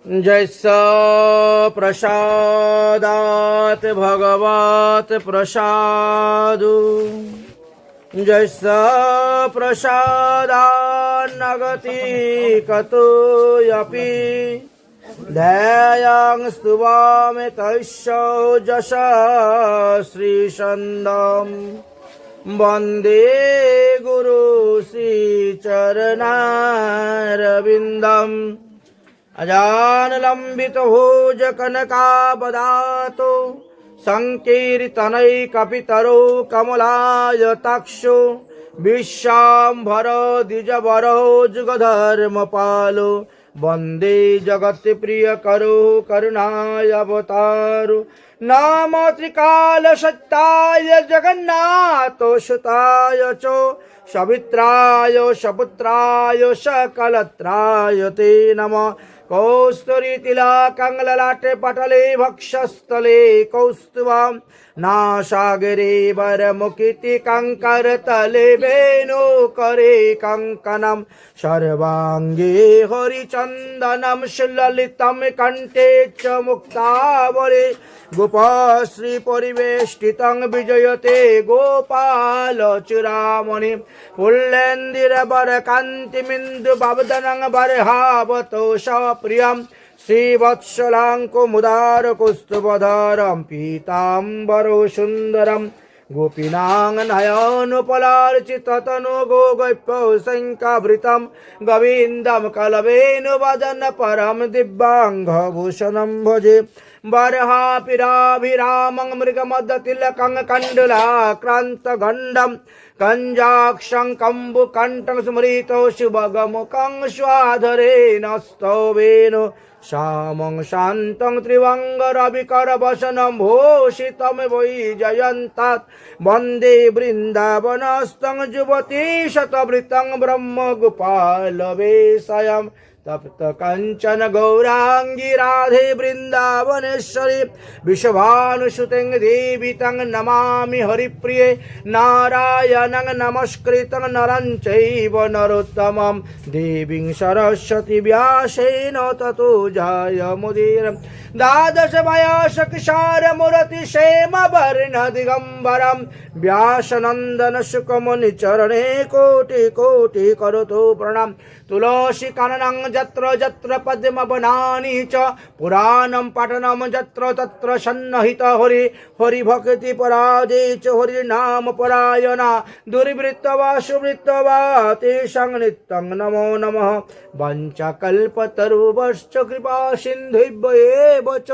जैसा प्रसादात भगवत प्रसादु जैसा प्रसादान्नगति कतोऽपि ध्येयं स्तुवामि तस्य जशा श्रीचन्दं वन्दे गुरु श्रीचरणारविन्दम् अजानलम्बितभुज कनकाबदातो संकीर्तनैकपितरो कमलायताक्षो विश्वाम्भरो द्विजवरो जुगधर्मपालो वन्दे जगत्प्रियकरो करुणावतारो नमो त्रिकालसत्ताय जगन्नाथसुताय च सवित्राय सपुत्राय सकलत्राय ते नमः। कौस्तुरीतिलकं ललाटे पटले वक्षस्थले कौस्तुभं नासागरे वरमुखिति कंकरतले वेणुकरे कंकणं सर्वांगे हरिचन्दनं सुललितं कण्ठे च मुक्तावळे गोपश्री परिवेष्टितं विजयते गोपालचूडामणि पुल्लेन्दिरवरकान्तिमिन्दुभवदनं बर्हावतो सप्रियं श्रीवत्सलाङ्कुमुदारकौस्तुभधरं पीताम्बरो सुन्दरं गोपीनां नयनोपलार्चिततनु गोगोप्यो शङ्काभृतं गोविन्दं कलवेणुवदन परं दिव्याङ्गभूषणं भजे बर्हापिराभिरामं मृगमदतिलकं कण्डलाक्रान्तगण्डं कञ्जाक्षं कम्बुकण्ठं स्मृतो शुभगमुखं स्वाधरेण स्तवेन श्यामं शान्तं त्रिवङ्गरविकरवसनं भूषितं वैजयन्तात् वन्दे वृन्दावनस्थं युवती शतवृतं ब्रह्मगोपालवेशयम् तप्त कंचन गौरांगी राधे वृंदावनेश्वरी विश्वानुसुतं देवी तं नमामि हरिप्रिये नारायणं नमस्कृतं नरं चैव नरोत्तमं देवीं सरस्वती व्यासेन ततो जयमुदीरम् द्वादश वयस किशोर मूर्ति क्षेम वर्ण दिगंबरम व्यासनंदन सुकमुनि चरणे कोटि कोटि करोतु प्रणाम तुलसी काननं जत्र जत्र पद्म वनानि च पुराणं पठनं जत्र तत्र सन्निहित हरि हरि भक्ति पराजे च हरि नाम परायणा दुर्वृत्त वा सुवृत्त वा तेषां नित्यं नमो नमः वञ्चकल्पतरुभ्यश्च कृपा सिन्धुभ्येव च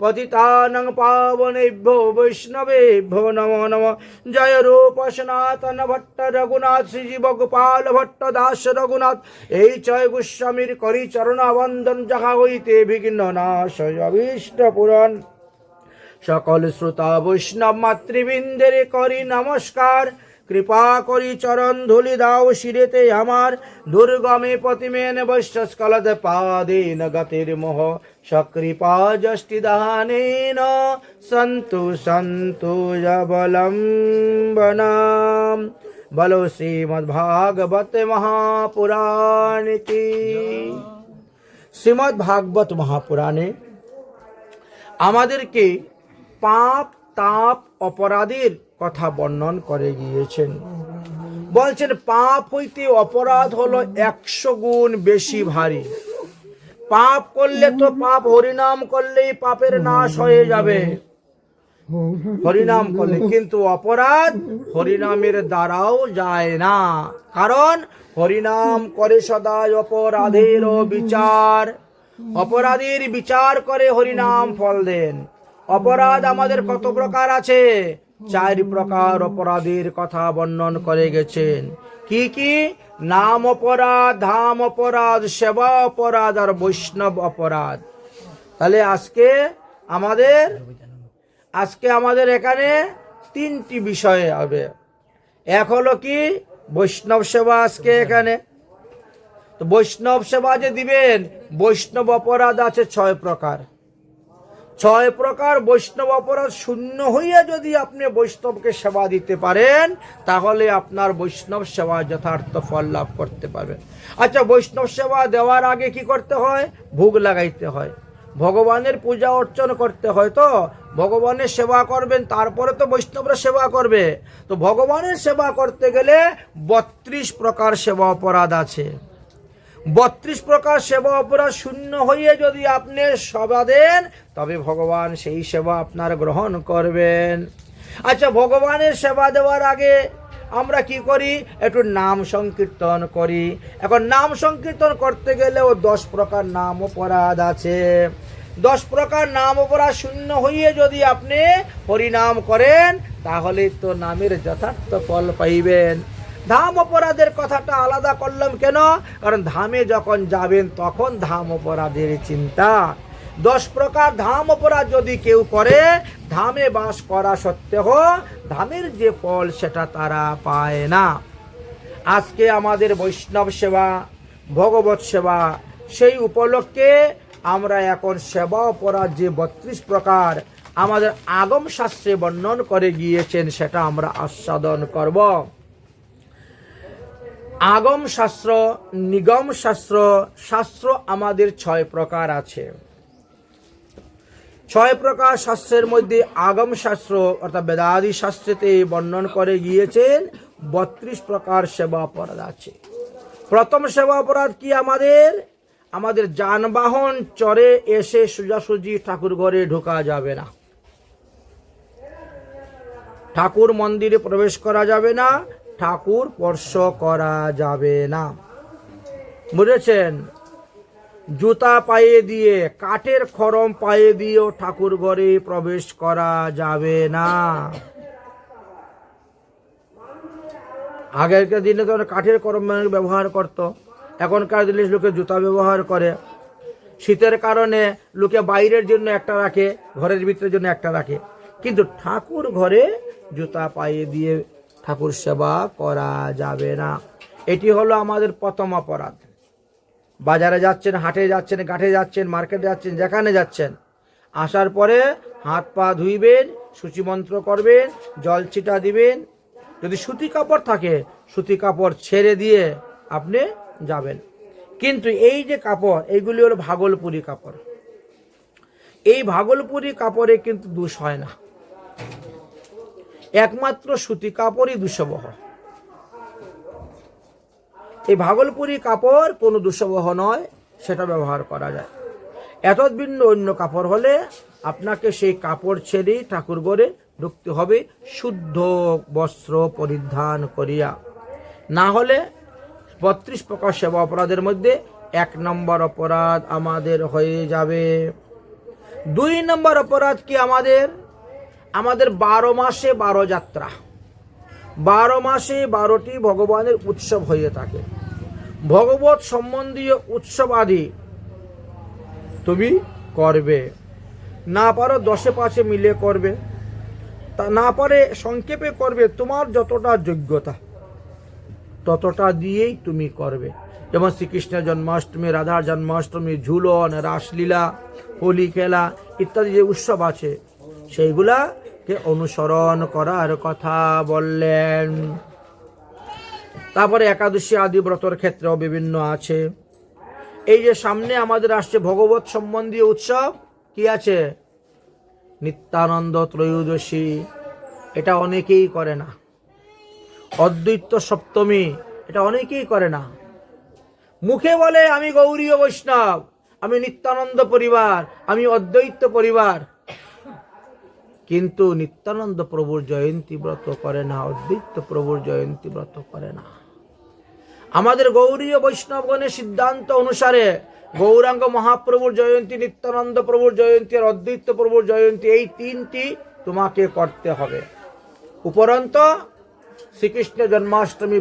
पतितानां पावनेभ्यो वैष्णवेभ्यो नमो नमः जय रूप सनातन भट्ट रघुनाथ श्रीजीव गोपाल भट्ट दास रघुनाथ এই ছয় গোস্বামীর করি চরণাবন্দন যাহা হইতে বিঘ্ন নাশয় অভীষ্ট পূরণ সকল শ্রোতা বৈষ্ণব মাতৃবৃন্দের করি নমস্কার কৃপা করি চরণ ধুলি দাও শিরেতে আমার দুর্গমে পতিমেন বৈশ্যস্কলদ পাদেন গতির মোহ সকৃপা যষ্টি দানেন সন্তু সন্তু অবলম্বনাম বলো শ্রীমদ্ভাগবত মহাপুরাণ কি। শ্রীমদ্ভাগবত মহাপুরাণে আমাদেরকে পাপ তাপ অপরাধের কথা বর্ণন করে গিয়েছেন। বলছেন পাপ হইতে অপরাধ হলো 100 গুণ বেশি ভারী। পাপ করলে তো পাপ, হরিনাম করলেই পাপের নাশ হয়ে যাবে হরিনাম করলে, কিন্তু অপরাধ হরিনামের দ্বারাও যায় না। কারণ হরিনাম করে সদাই অপরাধের বিচার, অপরাধের বিচার করে হরিনাম ফল দেন। অপরাধ আমাদের কত প্রকার আছে? 4 প্রকার অপরাধের কথা বর্ণন করে গেছেন। কি কি? নাম অপরাধ, ধাম অপরাধ, সেবা অপরাধ আর বৈষ্ণব অপরাধ। তাহলে আজকে আমাদের এখানে 3টি বিষয় হবে। এক হলো কি? বৈষ্ণব সেবা। আজকে এখানে তো বৈষ্ণব সেবা যে দিবেন, বৈষ্ণব অপরাধ আছে 6 প্রকার। ছয় প্রকার বৈষ্ণব অপরাধ শূন্য হইয়া যদি আপনি বৈষ্ণবকে সেবা দিতে পারেন, তাহলে আপনার বৈষ্ণব সেবা যথার্থ ফল লাভ করতে পারবেন। আচ্ছা, বৈষ্ণব সেবা দেওয়ার আগে কি করতে হয়? ভোগ লাগাইতে হয়, ভগবানের পূজা অর্চন করতে হয়। তো ভগবানের সেবা করবেন, তারপরে তো বৈষ্ণবরা সেবা করবে। তো ভগবানের সেবা করতে গেলে 32 প্রকার সেবা অপরাধ আছে। 32 প্রকার সেবা অপরাধ শূন্য হইয়ে যদি আপনি সেবা দেন, তবে ভগবান সেই সেবা আপনার গ্রহণ করবেন। আচ্ছা, ভগবানের সেবা দেওয়ার আগে আমরা কি করি? একটু নাম সংকীর্তন করি। এখন নাম সংকীর্তন করতে গেলেও 10 প্রকার নাম অপরাধ আছে। 10 প্রকার নাম অপরাধ শূন্য হইয়ে যদি আপনি হরিনাম করেন, তাহলে তো নামের যথার্থ ফল পাইবেন। ধাম অপরাধের কথাটা আলাদা করলাম কেন? কারণ ধামে যখন যাবেন তখন ধাম অপরাধের চিন্তা। 10 প্রকার ধাম অপরাধ যদি কেউ করে, ধামে বাস করা সত্ত্বেও ধামের যে ফল সেটা তারা পায় না। আজকে আমাদের বৈষ্ণব সেবা, ভগবত সেবা, সেই উপলক্ষে আমরা এখন সেবা অপরাধ যে 32 প্রকার আমাদের আগম শাস্ত্রে বর্ণন করে গিয়েছেন, সেটা আমরা আস্বাদন করব। আগম শাস্ত্র, নিগম শাস্ত্র, শাস্ত্র আমাদের 6 প্রকার আছে। 6 প্রকার শাস্ত্রের মধ্যে আগম শাস্ত্র অর্থাৎ বেদাদি শাস্ত্রেতে বর্ণন করে গিয়েছেন 32 প্রকার সেবা অপরাধ আছে। প্রথম সেবা অপরাধ কি? আমাদের যানবাহন চড়ে এসে সোজাসুজি ঠাকুর ঘরে ঢোকা যাবে না, ঠাকুর মন্দিরে প্রবেশ করা যাবে না, ঠাকুর স্পর্শ করা যাবে না। বুঝেছেন? জুতা পায়ে দিয়ে, কাঠের খড়ম পায়ে দিয়েও ঠাকুর ঘরে প্রবেশ করা যাবে না। আগেরকার দিনে তো কাঠের খড়ম ব্যবহার করত, এখনকার দিনে লোকে জুতা ব্যবহার করে। শীতের কারণে লোকে বাইরের জন্য একটা রাখে, ঘরের ভিতরের জন্য একটা রাখে, কিন্তু ঠাকুর ঘরে জুতা পায়ে দিয়ে ঠাকুর সেবা করা যাবে না। এটি হলো আমাদের প্রথম অপরাধ। বাজারে যাচ্ছেন, হাটে যাচ্ছেন, ঘাটে যাচ্ছেন, মার্কেটে যাচ্ছেন, যেখানে যাচ্ছেন, আসার পরে হাত পা ধুইবেন, সূচিমন্ত্র করবেন, জল ছিটা দিবেন। যদি সুতি কাপড় থাকে, সুতি কাপড় ছেড়ে দিয়ে আপনি যাবেন। কিন্তু এই যে কাপড়, এইগুলি হলো ভাগলপুরি কাপড়। এই ভাগলপুরি কাপড়ে কিন্তু দোষ হয় না, একমাত্র সুতি কাপড়ই দোষবহ। এই ভাগলপুরি কাপড় কোনো দোষবহ নয়, সেটা ব্যবহার করা যায়। এতদ ভিন্ন অন্য কাপড় হলে আপনাকে সেই কাপড় ছেড়ে ঠাকুর ঘরে ঢুকতে হবে শুদ্ধ বস্ত্র পরিধান করিয়া। না হলে 32 প্রকার সেবা অপরাধের মধ্যে 1 নম্বর অপরাধ আমাদের হয়ে যাবে। 2 নম্বর অপরাধ কি? আমাদের 12 মাসে 12 যাত্রা, 12 মাসে 12টি ভগবানের উৎসব হয়ে থাকে। ভগবত সম্বন্ধীয় উৎসব আদি তুমি করবে, না পারো 10-5 মিলে করবে, তা না পারে সংক্ষেপে করবে। তোমার যতটা যোগ্যতা ততটা দিয়েই তুমি করবে। যেমন শ্রীকৃষ্ণের জন্মাষ্টমী, রাধার জন্মাষ্টমী, ঝুলন, রাসলীলা, হোলি খেলা ইত্যাদি যে উৎসব আছে, সেইগুলাকে অনুসরণ করার কথা বললেন। তারপরে একাদশী আদি ব্রতর ক্ষেত্রেও বিভিন্ন আছে। এই যে সামনে আমাদের আসছে ভগবত সম্বন্ধীয় উৎসব, কি আছে? নিত্যানন্দ ত্রয়োদশী, এটা অনেকেই করে না। অদ্বৈত সপ্তমী, এটা অনেকেই করে না। মুখে বলে আমি গৌরীয় বৈষ্ণব, আমি নিত্যানন্দ পরিবার, আমি অদ্বৈত পরিবার, কিন্তু নিত্যানন্দ প্রভুর জয়ন্তী ব্রত করে না, অদ্বৈত প্রভুর জয়ন্তী ব্রত করে না। আমাদের গৌরীয় বৈষ্ণবগণের সিদ্ধান্ত অনুসারে গৌরাঙ্গ মহাপ্রভুর জয়ন্তী, নিত্যানন্দ প্রভুর জয়ন্তী আর অদ্বৈত প্রভুর জয়ন্তী, এই 3টি তোমাকে করতে হবে। উপরন্ত শ্রীকৃষ্ণের জন্মাষ্টমী,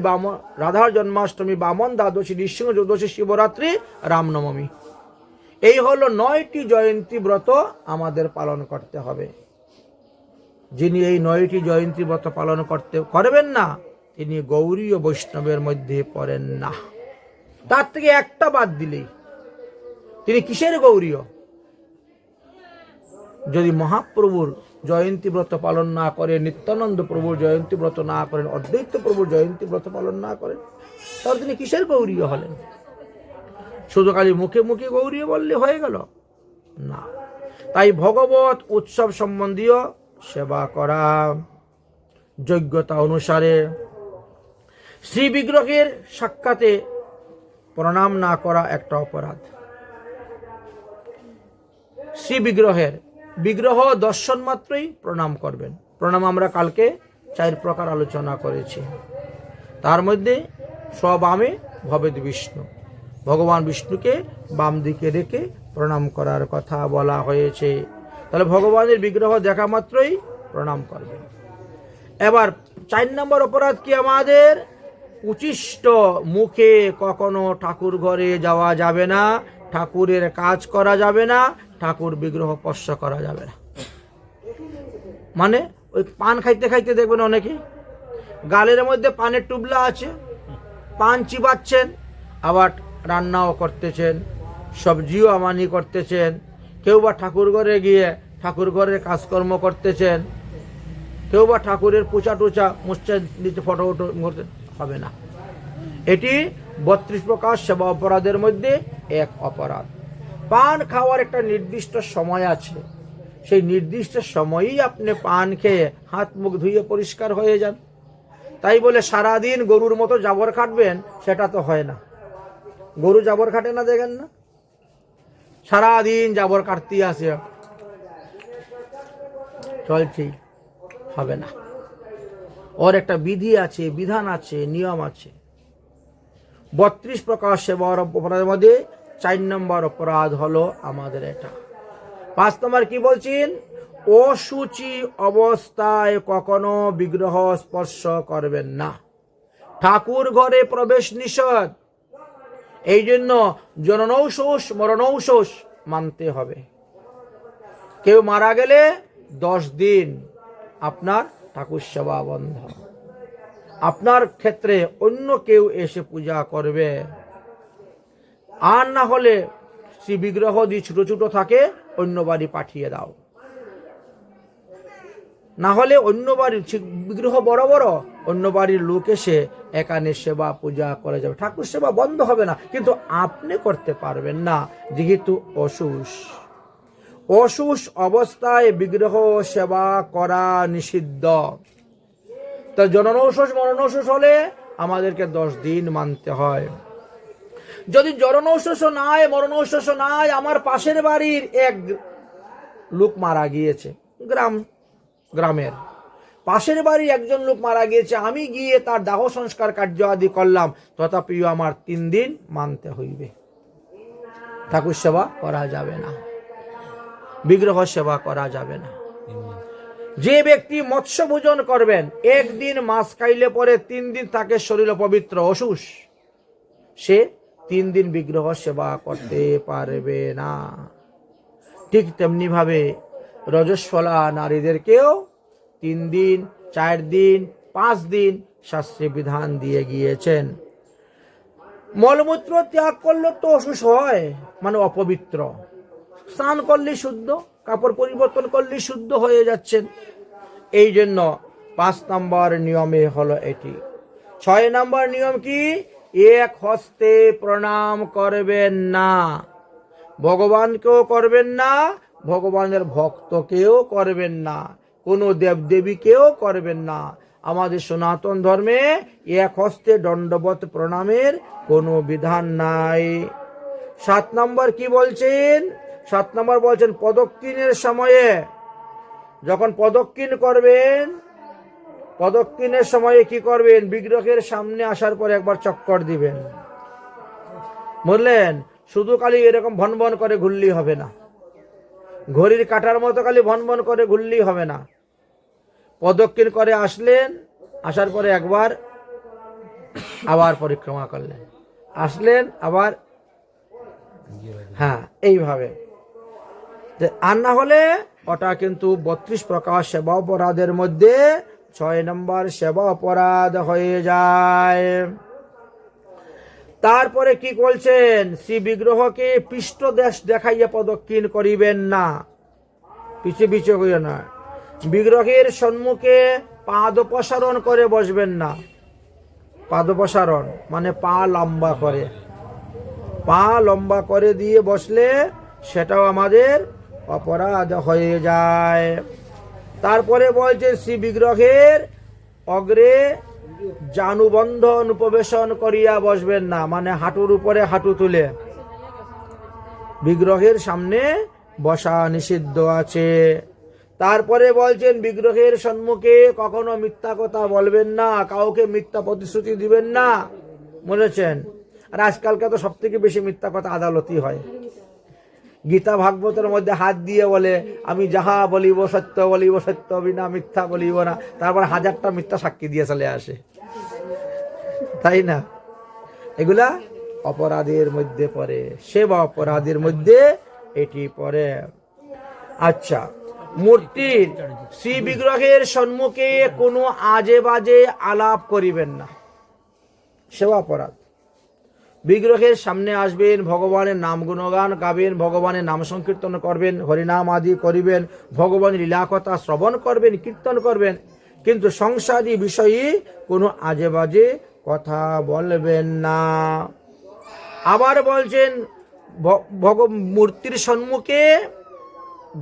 রাধার জন্মাষ্টমী, বামন দ্বাদশী, নৃসিংহ চতুর্দশী, শিবরাত্রি, রামনবমী, এই হলো 9টি জয়ন্তী ব্রত আমাদের পালন করতে হবে। যিনি এই 9টি জয়ন্তী ব্রত পালন করবেন না, তিনি গৌরীয় বৈষ্ণবের মধ্যে পড়েন না। তার থেকে একটা বাদ দিলেই তিনি কিসের গৌরীয়? যদি মহাপ্রভুর জয়ন্তী ব্রত পালন না করেন, নিত্যানন্দ প্রভুর জয়ন্তী ব্রত না করেন, অদ্বৈত প্রভুর জয়ন্তী ব্রত পালন না করেন, তাহলে তিনি কিসের গৌরীয় হলেন? শুধু খালি মুখে মুখে গৌরীয় বললে হয়ে গেল না। তাই ভগবত উৎসব সম্বন্ধীয় সেবা করা, যোগ্যতা অনুসারে শ্রী বিগ্রহের সাক্ষাতে প্রণাম না করা একটা অপরাধ। শ্রী বিগ্রহ দর্শন মাত্রই প্রণাম করবেন। প্রণাম আমরা কালকে 4 প্রকার আলোচনা করেছি। তার মধ্যে স্ববামে ভবেদ বিষ্ণু, ভগবান বিষ্ণুকে বাম দিকে রেখে প্রণাম করার কথা বলা হয়েছে। তাহলে ভগবানের বিগ্রহ দেখা মাত্রই প্রণাম করবেন। এবার 4 নম্বর অপরাধ কি আমাদের? উচিষ্ট মুখে কখনো ঠাকুর ঘরে যাওয়া যাবে না, ঠাকুরের কাজ করা যাবে না, ঠাকুর বিগ্রহ স্পর্শ করা যাবে না। মানে ওই পান খাইতে খাইতে দেখবেন অনেকে গালের মধ্যে পানের টুবলা আছে, পান চিবাচ্ছেন, আবার রান্নাও করতেছেন, সবজিও আমানি করতেছেন, কেউ বা ঠাকুর ঘরে গিয়ে ঠাকুর ঘরের কাজকর্ম করতেছেন, কেউ বা ঠাকুরের পূজা টুচা মুচ্ছে নিচে ফটো উঠো হবে না। এটি 32 প্রকার সেবা অপরাধের মধ্যে এক অপরাধ। পান খাওয়ার একটা নির্দিষ্ট সময় আছে, সেই নির্দিষ্ট সময়েই আপনি পান খেয়ে হাত মুখ ধুয়ে পরিষ্কার হয়ে যান। তাই বলে সারাদিন গরুর মতো জাবর কাটবেন, সেটা তো হয় না। গরু জাবর কাটে না, দেখেন না, সারাদিন জাবর কাটতে আসে, চলছি, হবে না। ওর একটা বিধি আছে, বিধান আছে, নিয়ম আছে। 32 প্রকার সেবার অপরাধের মধ্যে 4 নম্বর অপরাধ হলো আমাদের এটা। 5 নম্বর কি বলছেন? অশুচি অবস্থায় কখনো বিগ্রহ স্পর্শ করবেন না। ঠাকুর ঘরে প্রবেশ নিষেধ, এই জন্য জননৌষোষ মরণৌষোষ মানতে হবে। কেউ মারা গেলে 10 দিন আপনার ঠাকুর সেবা বন্ধ। আপনার ক্ষেত্রে অন্য কেউ এসে পূজা করবে, আর না হলে শ্রী বিগ্রহ যদি ছোট ছোট থাকে অন্য বাড়ি পাঠিয়ে দাও, না হলে অন্য বাড়ির বিগ্রহ বড় বড়, অন্য বাড়ির লোক এসে এখানে সেবা পূজা করে যাবে। ঠাকুর সেবা বন্ধ হবে না, কিন্তু আপনি করতে পারবেন না, যেহেতু অসুষ অবস্থায় বিগ্রহ সেবা করা নিষিদ্ধ। তো জননৌষোষ মরণৌষোষ হলে আমাদেরকে 10 দিন মানতে হয়। যদি জননৌষোষ নাই, মরণৌষোষ নাই, আমার পাশের বাড়ির এক লোক মারা গিয়েছে, গ্রামের পাশের বাড়ি একজন লোক মারা গিয়েছে, আমি গিয়ে তার দাহ সংস্কার কার্য আদি করলাম, তথাপিও আমার 3 দিন মানতে হইবে। ঠাকুর সেবা করা যাবে না, বিগ্রহ সেবা করা যাবে না। যে ব্যক্তি মৎস্য ভোজন করবেন, একদিন মাছ খাইলে পরে 3 দিন তাকে শরীর পবিত্র অসুষ, সে 3 দিন বিগ্রহ সেবা করতে পারবে না। ঠিক তেমনি ভাবে রজস্বলা নারীদেরকেও 3 দিন 4 দিন 5 দিন শাস্ত্রে বিধান দিয়ে গিয়েছেন। মলমূত্র ত্যাগ করলে তো অসুষ হয়, মানে অপবিত্র। স্নান করলে শুদ্ধ, কাপড় পরিবর্তন করলে শুদ্ধ হয়ে যাচ্ছেন। এই জন্য 5 নম্বর নিয়মে হলো এটি। 6 নম্বর নিয়ম কি? এক হস্তে প্রণাম করবেন না, ভগবানকেও করবেন না, ভগবানের ভক্তকেও করবেন না, কোনো দেবদেবীকেও করবেন না। আমাদের সনাতন ধর্মে এক হস্তে দণ্ডবত প্রণামের কোনো বিধান নাই। 7 নম্বর কি বলছেন? 7 নম্বর বলছেন পদক্ষিণের সময়ে, যখন পদক্ষিণ করবেন, পদক্ষিণের সময়ে কি করবেন? বিগ্রহের সামনে আসার পর একবার চক্কর দিবেন, বুঝলেন? শুধু খালি এরকম ভন ভন করে ঘুরলেই হবে না, ঘড়ির কাটার মতো খালি ভন ভন করে ঘুরলেই হবে না। প্রদক্ষিণ করে আসলেন, আসার পরে একবার আবার পরিক্রমা করলেন, আসলেন আবার, হ্যাঁ এইভাবে। আর না হলে ওটা কিন্তু 32 প্রকার সেবা অপরাধের মধ্যে 6 নম্বর সেবা অপরাধ হয়ে যায়। তারপরে কি বলছেন? শ্রী বিগ্রহকে পৃষ্ঠ দেশ দেখাইয়া প্রদক্ষিণ করিবেন না। পিছে পিছে হইও না। বিগ্রহের সম্মুখে পাদ প্রসারণ করে বসবেন না। পাদ প্রসারণ মানে পা লম্বা করে, পা লম্বা করে দিয়ে বসলে সেটাও আমাদের অপরাধ হয়ে যায়। তারপরে বলছে শ্রী বিগ্রহের অগ্রে জানুবন্ধন উপবেশন করিয়া বসবেন না, মানে হাঁটুর উপরে হাঁটু তুলে বিগ্রহের সামনে বসা নিষিদ্ধ আছে। তারপরে বলছেন বিগ্রহের সম্মুখে কখনো মিথ্যা কথা বলবেন না, কাউকে মিথ্যা প্রতিশ্রুতি দিবেন না, বলেছেন। আর আজকালকে তো সব থেকে বেশি মিথ্যা কথা আদালতই হয়। গীতা ভাগবতের মধ্যে হাত দিয়ে বলে আমি যাহা বলিব সত্য বিনা মিথ্যা বলিব না, তারপর 1000টা মিথ্যা সাক্ষী দিয়ে চলে আসে, তাই না? এগুলা অপরাধের মধ্যে পড়ে, সেবা অপরাধের মধ্যে এটি পড়ে। আচ্ছা, মূর্তির শ্রী বিগ্রহের সম্মুখে কোনো আজে বাজে আলাপ করিবেন না, সেবা অপরাধ। বিগ্রহের সামনে আসবেন, ভগবানের নাম গুণগান গাবেন, ভগবানের নাম সংকীর্তন করবেন, হরিনাম আদি করিবেন, ভগবানের লীলাকথা শ্রবণ করবেন, কীর্তন করবেন, কিন্তু সংসারী বিষয়ে কোনো আজে বাজে কথা বলবেন না। আবার বলছেন মূর্তির সম্মুখে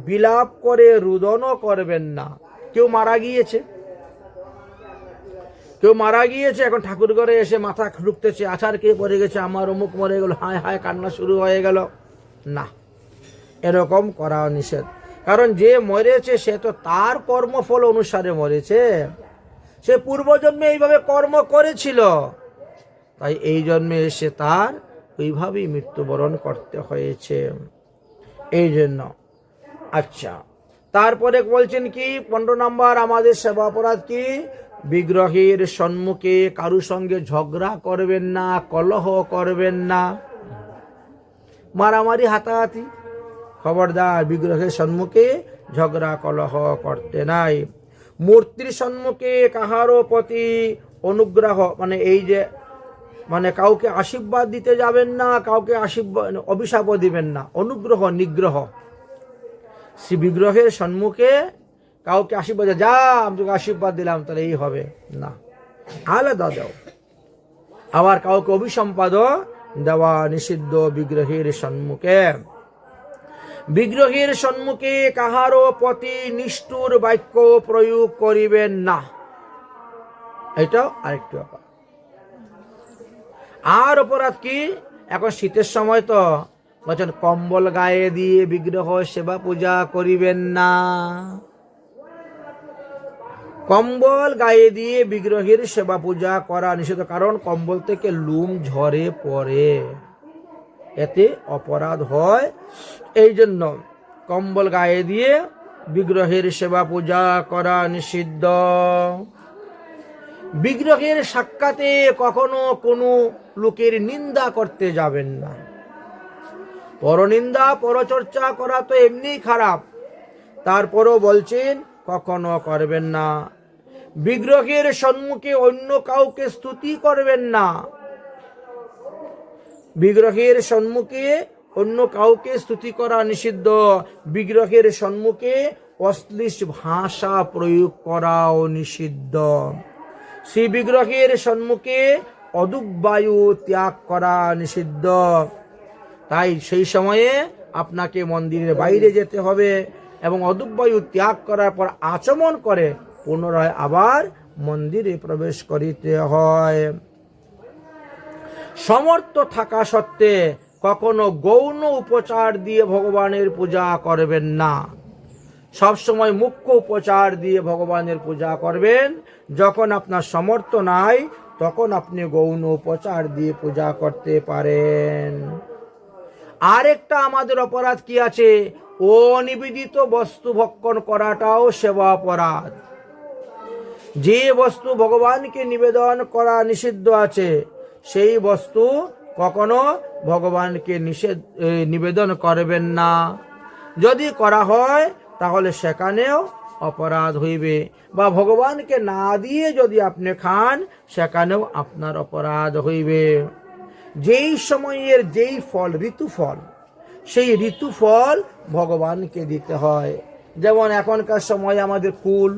বিলাপ করে রুদনও করবেন না। কেউ মারা গিয়েছে, এখন ঠাকুর ঘরে এসে মাথা ঢুকতেছে, আচার কে পড়ে গেছে, আমার অমুক মরে গেল, হায় হায় কান্না শুরু হয়ে গেল, না, এরকম করা নিষেধ। কারণ যে মরেছে সে তো তার কর্মফল অনুসারে মরেছে, সে পূর্বজন্মে এইভাবে কর্ম করেছিল, তাই এই জন্মে এসে তার ওইভাবেই মৃত্যুবরণ করতে হয়েছে, এই জন্য। আচ্ছা, তারপরে বলছেন কি 15 নম্বর আমাদের সেবা অপরাধ কি? বিগ্রহের সম্মুখে কারুর সঙ্গে ঝগড়া করবেন না, কলহ করবেন না, মারামারি হাতাহাতি, খবরদার, বিগ্রহের সম্মুখে ঝগড়া কলহ করতে নাই। মূর্তির সম্মুখে কাহারও প্রতি অনুগ্রহ, মানে এই যে মানে কাউকে আশীর্বাদ দিতে যাবেন না, কাউকে অভিশাপও দিবেন না, অনুগ্রহ নিগ্রহ। শ্রী বিগ্রহের সম্মুখে কাউকে আশীর্বাদ, যা আমি তোকে আশীর্বাদ দিলাম তাহলে এই হবে না, আলাদা দাও। আবার কাউকে অভিসম্পাদ দেওয়া নিষিদ্ধ বিগ্রহের সম্মুখে। বিগ্রহের সম্মুখে কাহারও প্রতি নিষ্ঠুর বাক্য প্রয়োগ করিবেন না, এটাও আরেকটি ব্যাপার। আর অপরাধ কি? এখন শীতের সময় তো বলছেন কম্বল গায়ে দিয়ে বিগ্রহ সেবা পূজা করিবেন না। কম্বল গায়ে দিয়ে বিগ্রহের সেবা পূজা করা নিষিদ্ধ, কারণ কম্বল থেকে লুম ঝরে পড়ে, এতে অপরাধ হয়। এই জন্য কম্বল গায়ে দিয়ে বিগ্রহের সেবা পূজা করা নিষিদ্ধ। বিগ্রহের সাক্ষাতে কখনো কোনো লোকের নিন্দা করতে যাবেন না। পরনিন্দা পরচর্চা করা তো এমনি খারাপ, তারপরও বলছেন কখনো করবেন না। বিগ্রহের সম্মুখে অন্য কাউকে স্তুতি করবেন না। বিগ্রহের সম্মুখে অন্য কাউকে স্তুতি করা নিষিদ্ধ। বিগ্রহের সম্মুখে অশ্লীল ভাষা প্রয়োগ করাও নিষিদ্ধ। শ্রী বিগ্রহের সম্মুখে অদূক বায়ু ত্যাগ করা নিষিদ্ধ। তাই সেই সময়ে আপনাকে মন্দিরের বাইরে যেতে হবে এবং অদূক বায়ু ত্যাগ করার পর আচমন করে পুনরায় আবার মন্দিরে প্রবেশ করিতে হয়। সমর্থ থাকা সত্ত্বে কখনো গৌণ উপচার দিয়ে ভগবানের পূজা করবেন না। সবসময় মুখ্য উপচার দিয়ে ভগবানের পূজা করবেন। যখন আপনার সমর্থ নাই তখন আপনি গৌণ উপচার দিয়ে পূজা করতে পারেন। আরেকটা আমাদের অপরাধ কি আছে? অনিবেদিত বস্তু ভক্ষণ করাটাও সেবা অপরাধ। যে বস্তু ভগবানকে নিবেদন করা নিষিদ্ধ আছে সেই বস্তু কখনো ভগবানকে নিবেদন করবেন না। যদি করা হয় তাহলে সেখানেও অপরাধ হইবে, বা ভগবানকে না দিয়ে যদি আপনি খান সেখানেও আপনার অপরাধ হইবে। যেই সময়ের যেই ফল ঋতুফল, সেই ঋতুফল ভগবানকে দিতে হয়। যেমন এখনকার সময় আমাদের কুল,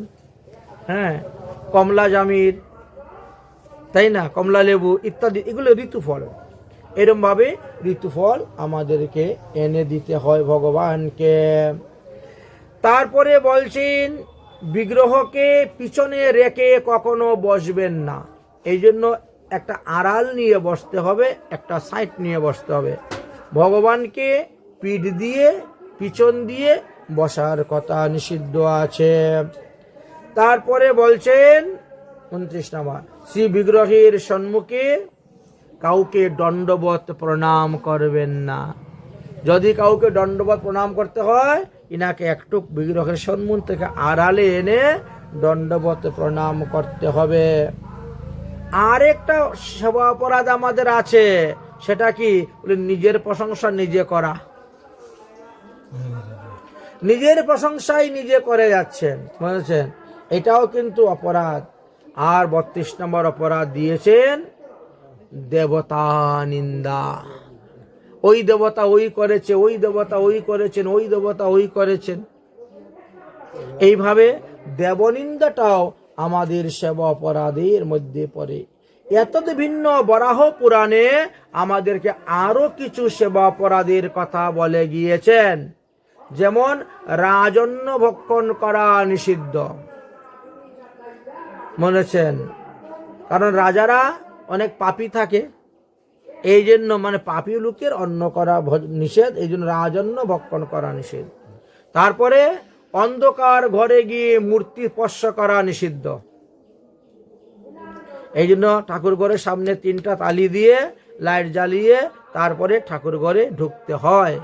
হ্যাঁ, কমলা জামির, তাই না, কমলা লেবু ইত্যাদি, এগুলো ঋতুফল। এরমভাবে ঋতুফল আমাদেরকে এনে দিতে হয় ভগবানকে। তারপরে বলছেন বিগ্রহকে পিছনে রেখে কখনো বসবেন না। এই জন্য একটা আড়াল নিয়ে বসতে হবে, একটা সাইড নিয়ে বসতে হবে। ভগবানকে পিঠ দিয়ে পিছন দিয়ে বসার কথা নিষিদ্ধ আছে। তারপরে বলছেন 29 নম্বর, শ্রী বিগ্রহের সম্মুখে কাউকে দণ্ডবত প্রণাম করবেন না। যদি কাউকে দণ্ডবত প্রণাম করতে হয়, ইনাকে একটু বিগ্রহের সম্মুখ থেকে আড়ালে এনে দণ্ডবত প্রণাম করতে হবে। আরেকটা সেবা অপরাধ আমাদের আছে, সেটা কি, নিজের প্রশংসা নিজে করা। নিজের প্রশংসাই নিজে করে যাচ্ছেন, বুঝেছেন, এটাও কিন্তু অপরাধ। আর 32 নম্বর অপরাধ দিয়েছেন দেবতা নিন্দা। ওই দেবতা ওই করেছে, ওই দেবতা ওই করেছেন, ওই দেবতা ওই করেছেন। এইভাবে দেবনিন্দাটাও আমাদের সেবা অপরাধের মধ্যে পড়ে। এতদ ভিন্ন বরাহ পুরাণে আমাদেরকে আরো কিছু সেবা অপরাধের কথা বলে গিয়েছেন। যেমন রাজন্য ভক্ষণ করা নিষিদ্ধ, মনেছেন, কারণ রাজারা অনেক পাপী থাকে, এই জন্য মানে পাপী লোকের অন্ন করা নিষেধ, এই জন্য রাজন্য ভক্ষণ করা নিষেধ। তারপরে অন্ধকার ঘরে গিয়ে মূর্তি স্পর্শ করা নিষিদ্ধ। এই জন্য ঠাকুর ঘরের সামনে 3টা তালি দিয়ে লাইট জ্বালিয়ে তারপরে ঠাকুর ঘরে ঢুকতে হয়।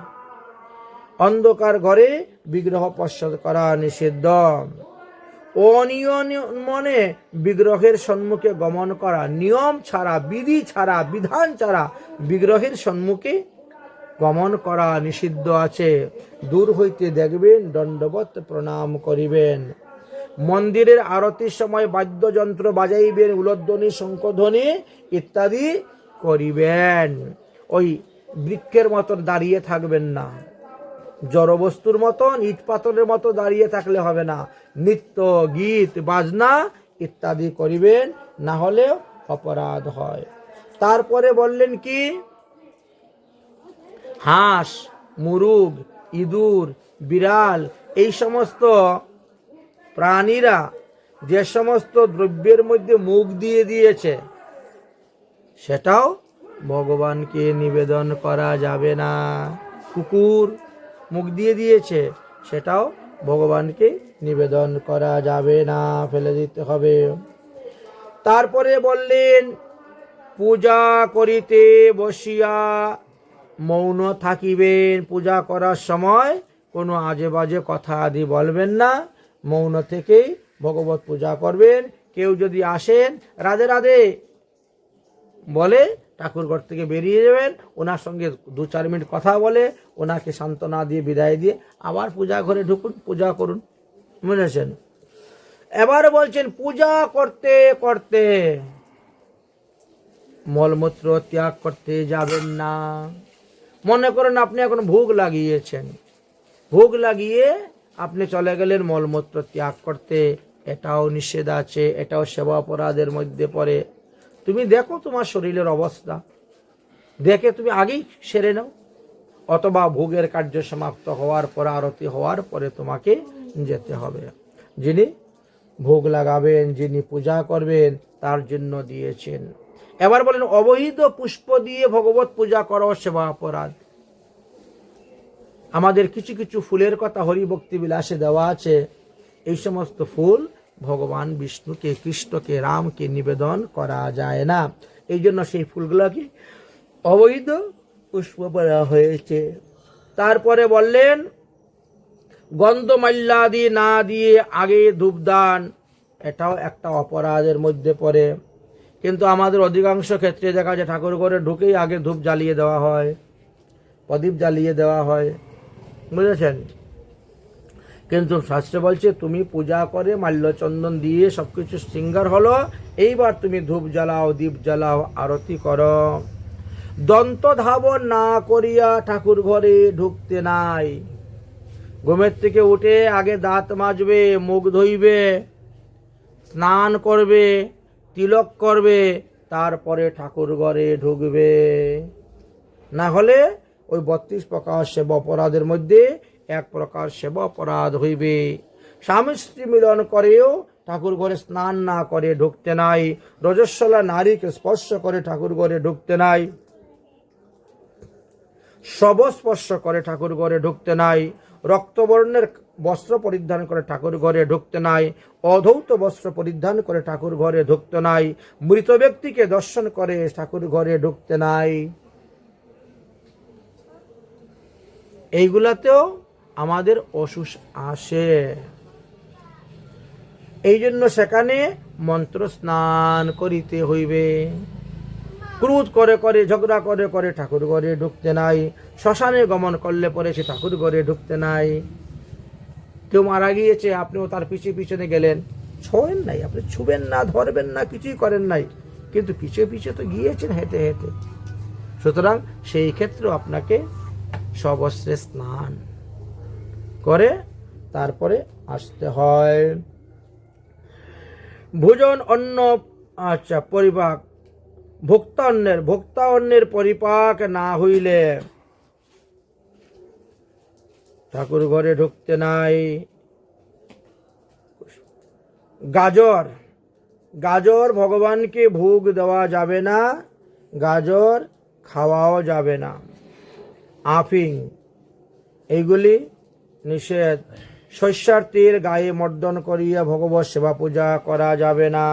অন্ধকার ঘরে বিগ্রহ স্পর্শ করা নিষিদ্ধ। অনিয়ম মনে বিগ্রহের সম্মুখে গমন করা, নিয়ম ছাড়া, বিধি ছাড়া, বিধান ছাড়া বিগ্রহের সম্মুখে গমন করা নিষিদ্ধ আছে। দূর হইতে দেখবেন, দণ্ডবত প্রণাম করিবেন। মন্দিরের আরতির সময় বাদ্যযন্ত্র বাজাইবেন, উলধ্বনি, শঙ্খধ্বনি ইত্যাদি করিবেন। ওই বৃক্ষের মতন দাঁড়িয়ে থাকবেন না, জড়বস্তুর মতন ইট পাথরের মতো দাঁড়িয়ে থাকলে হবে না। নৃত্য, গীত, বাজনা ইত্যাদি করিবেন, না হলে অপরাধ হয়। তারপরে বললেন কি, হাঁস, মুরুগ, ইঁদুর, বিড়াল এই সমস্ত প্রাণীরা যে সমস্ত দ্রব্যের মধ্যে মুখ দিয়ে দিয়েছে, সেটাও ভগবানকে নিবেদন করা যাবে না। কুকুর মুখ দিয়ে দিয়েছে, সেটাও ভগবানকে নিবেদন করা যাবে না, ফেলে দিতে হবে। তারপরে বললেন পূজা করিতে বসিয়া মৌন থাকিবেন। পূজা করার সময় কোনো আজে বাজে কথা আদি বলবেন না, মৌন থেকেই ভগবত পূজা করবেন। কেউ যদি আসেন রাধে রাধে বলে ঠাকুর ঘর থেকে বেরিয়ে যাবেন, ওনার সঙ্গে 2-4 মিনিট কথা বলে ওনাকে সান্ত্বনা দিয়ে বিদায় দিয়ে আবার পূজা ঘরে ঢুকুন, পূজা করুন, বুঝেছেন। এবার বলছেন পূজা করতে করতে মলমূত্র ত্যাগ করতে যাবেন না। মনে করেন আপনি এখন ভোগ লাগিয়েছেন, ভোগ লাগিয়ে আপনি চলে গেলেন মলমূত্র ত্যাগ করতে, এটাও নিষেধ আছে, এটাও সেবা অপরাধের মধ্যে পড়ে। তুমি দেখো তোমার শরীরের অবস্থা, দেখে তুমি আগেই সেরে নাও, অথবা ভোগের কার্য সমাপ্ত হওয়ার পর, আরতি হওয়ার পরে তোমাকে যেতে হবে। যিনি ভোগ লাগাবেন, যিনি পূজা করবেন, তার জন্য দিয়েছেন। এবার বলেন অবৈধ পুষ্প দিয়ে ভগবত পূজা করো সেবা অপরাধ। আমাদের কিছু কিছু ফুলের কথা হরিভক্তি বিলাসে দেওয়া আছে। এই সমস্ত ফুল ভগবান বিষ্ণুকে, কৃষ্ণকে, রামকে নিবেদন করা যায় না, এই জন্য সেই ফুলগুলোকে অবৈধ পুষ্প বলা হয়েছে। তারপরে বললেন গন্ধমাল্যাদি না দিয়ে আগে ধূপদান, এটাও একটা অপরাধের মধ্যে পড়ে। কিন্তু আমাদের অধিকাংশ ক্ষেত্রে দেখা যায় ঠাকুর ঘরে ঢুকেই আগে ধূপ জ্বালিয়ে দেওয়া হয়, প্রদীপ জ্বালিয়ে দেওয়া হয়, বুঝেছেন। কিন্তু শাস্ত্রে বলছে তুমি পূজা করে মাল্যচন্দন দিয়ে সবকিছু শৃঙ্গার হলো, এইবার তুমি ধূপ জ্বালাও, দীপ জ্বালাও, আরতি করো। দন্ত ধাবন না করিয়া ঠাকুর ঘরে ঢুকতে নাই। ঘুমের থেকে উঠে আগে দাঁত মাজবে, মুখ ধুইবে, স্নান করবে, তিলক করবে, তারপরে ঠাকুর ঘরে ঢুকবে। না হলে ওই 32 প্রকার সেবা অপরাধের মধ্যে এক প্রকার সেবা অপরাধ হইবে। স্বামী স্ত্রী মিলন করেও ঠাকুর ঘরে স্নান না করে ঢুকতে নাই, রজস্বলা নারীকে স্পর্শ করে ঠাকুর ঘরে ঢুকতে নাই, শব স্পর্শ করে ঠাকুর ঘরে ঢুকতে নাই, রক্তবর্ণের বস্ত্র পরিধান করে ঠাকুর ঘরে ঢুকতে নাই, অধৌত বস্ত্র পরিধান করে ঠাকুর ঘরে ঢুকতে নাই, মৃত ব্যক্তিকে দর্শন করে ঠাকুর ঘরে ঢুকতে নাই। এইগুলাতেও আমাদের অসুখ আসে। এই জন্য সেখানে মন্ত্র স্নান করিতে হইবে। ক্রোধ করে করে, ঝগড়া করে করে ঠাকুর ঘরে ঢুকতে নাই। শ্মশানে গমন করলে পরে সে ঠাকুর ঘরে ঢুকতে নাই। কেউ মারা গিয়েছে, আপনিও তার পিছনে গেলেন, ছোঁয়েন নাই, আপনি ছুবেন না, ধরবেন না, কিছুই করেন নাই, কিন্তু পিছে পিছে তো গিয়েছেন হেঁটে হেঁটে। সুতরাং সেই ক্ষেত্রে আপনাকে সবস্ত্রে স্নান করে তারপরে আসতে হয়। ভোজন অন্ন, আচ্ছা, পরিপাক, ভোক্তা অন্নের পরিপাক না হইলে ঠাকুর ঘরে ঢুকতে নাই। গাজর ভগবানকে ভোগ দেওয়া যাবে না, গাজর খাওয়াও যাবে না। আফিং, এইগুলি নিষেধ। শস্যার তেল গায়ে মর্দন করিয়া ভগবত সেবা পূজা করা যাবে না।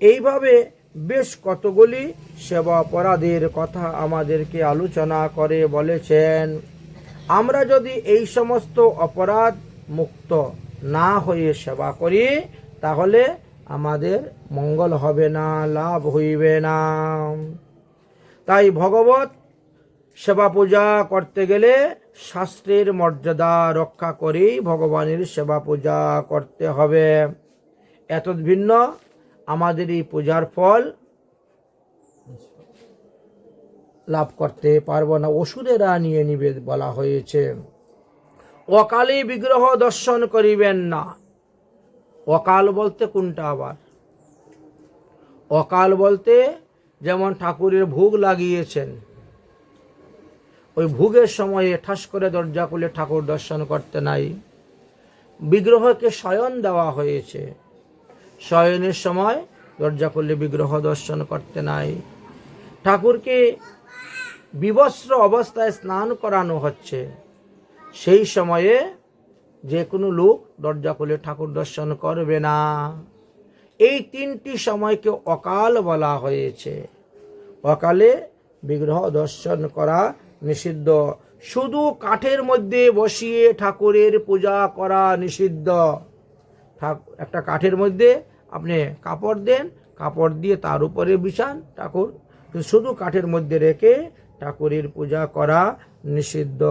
এইভাবে বেশ কতগুলি সেবা অপরাধের কথা আমাদেরকে আলোচনা করে বলেছেন। আমরা যদি এই সমস্ত অপরাধ মুক্ত না হয়ে সেবা করি, তাহলে আমাদের মঙ্গল হবে না, লাভ হইবে না। তাই ভগবত সেবা পূজা করতে গেলে শাস্ত্রের মর্যাদা রক্ষা করেই ভগবানের সেবা পূজা করতে হবে। এত ভিন্ন আমাদের এই পূজার ফল লাভ করতে পারবো না, অসুরেরা নিয়ে নিবে বলা হয়েছে। অকালে বিগ্রহ দর্শন করিবেন না। অকাল বলতে কোনটা আবার? অকাল বলতে যেমন ঠাকুরের ভোগ লাগিয়েছেন, ওই ভোগের সময়ে ঠাস করে দরজা খুলে ঠাকুর দর্শন করতে নাই। বিগ্রহকে শয়ন দেওয়া হয়েছে, শয়নের সময় দরজা খুলে বিগ্রহ দর্শন করতে নাই। ঠাকুরকে বিবস্ত্র অবস্থায় স্নান করানো হচ্ছে, সেই সময়ে যে কোনো লোক দরজা খুলে ঠাকুর দর্শন করবে না। এই তিনটি সময়কে অকাল বলা হয়েছে। অকালে বিগ্রহ দর্শন করা নিষিদ্ধ। শুধু কাঠের মধ্যে বসিয়ে ঠাকুরের পূজা করা নিষিদ্ধ। একটা কাঠের মধ্যে আপনি কাপড় দেন, কাপড় দিয়ে তার উপরে বিছান ঠাকুর, শুধু কাঠের মধ্যে রেখে ঠাকুরের পূজা করা নিষিদ্ধ।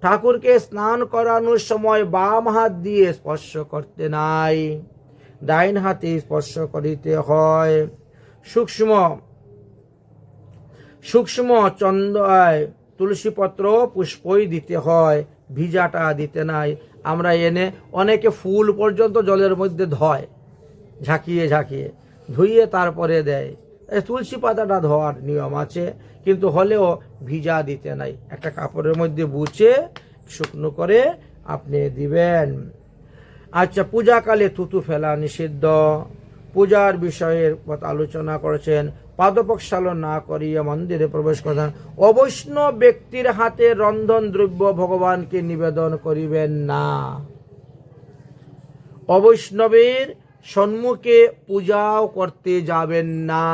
ঠাকুরকে স্নান করানোর সময় বাম হাত দিয়ে স্পর্শ করতে নাই, ডাইন হাতে স্পর্শ করিতে হয়। সূক্ষ্ম তুলসী পত্র পুষ্পই দিতে হয়, ভিজাটা দিতে নাই। আমরা এনে অনেকে ফুল পর্যন্ত জলের মধ্যে ধয়, ঝাঁকিয়ে ঝাঁকিয়ে ধুইয়ে তারপরে দেয়। তুলসী পাতাটা ধোয়ার নিয়ম আছে, কিন্তু হলেও ভিজা দিতে নাই। একটা কাপড়ের মধ্যে বুচে শুকনো করে আপনি দিবেন। আচ্ছা, পূজাকালে থুতু ফেলা নিষিদ্ধ। পূজার বিষয়ের কথা আলোচনা করেছেন। পাদপ্রক্ষালন না করিয়া মন্দিরে প্রবেশ করেন। অবৈষ্ণব ব্যক্তির হাতে রন্ধন দ্রব্য ভগবানকে নিবেদন করিবেন না। অবৈষ্ণবের সম্মুখে পূজাও করতে যাবেন না।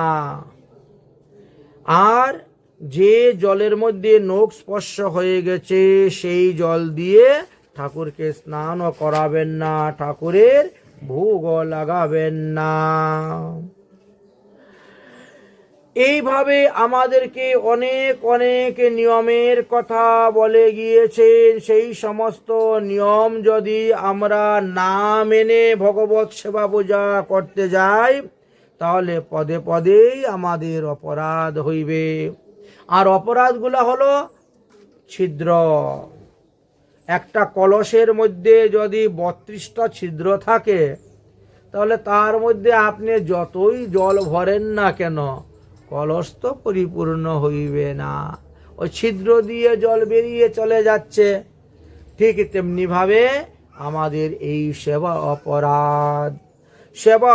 আর যে জলের মধ্যে নখ স্পর্শ হয়ে গেছে সেই জল দিয়ে ঠাকুরকে স্নানও করাবেন না, ঠাকুরের ভোগও লাগাবেন না। এইভাবে আমাদেরকে অনেক অনেক নিয়মের কথা বলে গিয়েছেন। সেই সমস্ত নিয়ম যদি আমরা না মেনে ভগবত সেবা পূজা করতে যাই, তাহলে পদে পদেই আমাদের অপরাধ হইবে। আর অপরাধগুলো হলো ছিদ্র। একটা কলসের মধ্যে যদি 32টা ছিদ্র থাকে, তাহলে তার মধ্যে আপনি যতই জল ভরেন না কেন, কলস তো পরিপূর্ণ হইবে না, ওই ছিদ্র দিয়ে জল বেরিয়ে চলে যাচ্ছে। ঠিক তেমনিভাবে আমাদের এই সেবা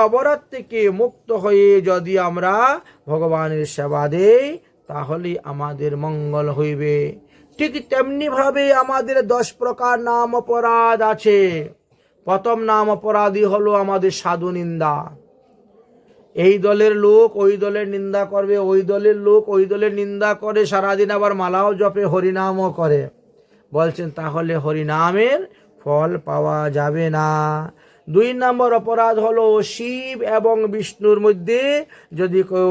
অপরাধ থেকে মুক্ত হয়ে যদি আমরা ভগবানের সেবা দেই, তাহলে আমাদের মঙ্গল হইবে। ঠিক তেমনিভাবে আমাদের 10 প্রকার নাম অপরাধ আছে। প্রথম নাম অপরাধী হলো আমাদের সাধু নিন্দা। এই দলের লোক ওই দলের নিন্দা করবে, ওই দলের লোক ওই দলের নিন্দা করে, সারাদিন আবার মালাও জপে, হরিনামও করে। বলছেন তাহলে হরিনামের ফল পাওয়া যাবে না। 2 নম্বর অপরাধ হলো শিব এবং বিষ্ণুর মধ্যে যদি কেউ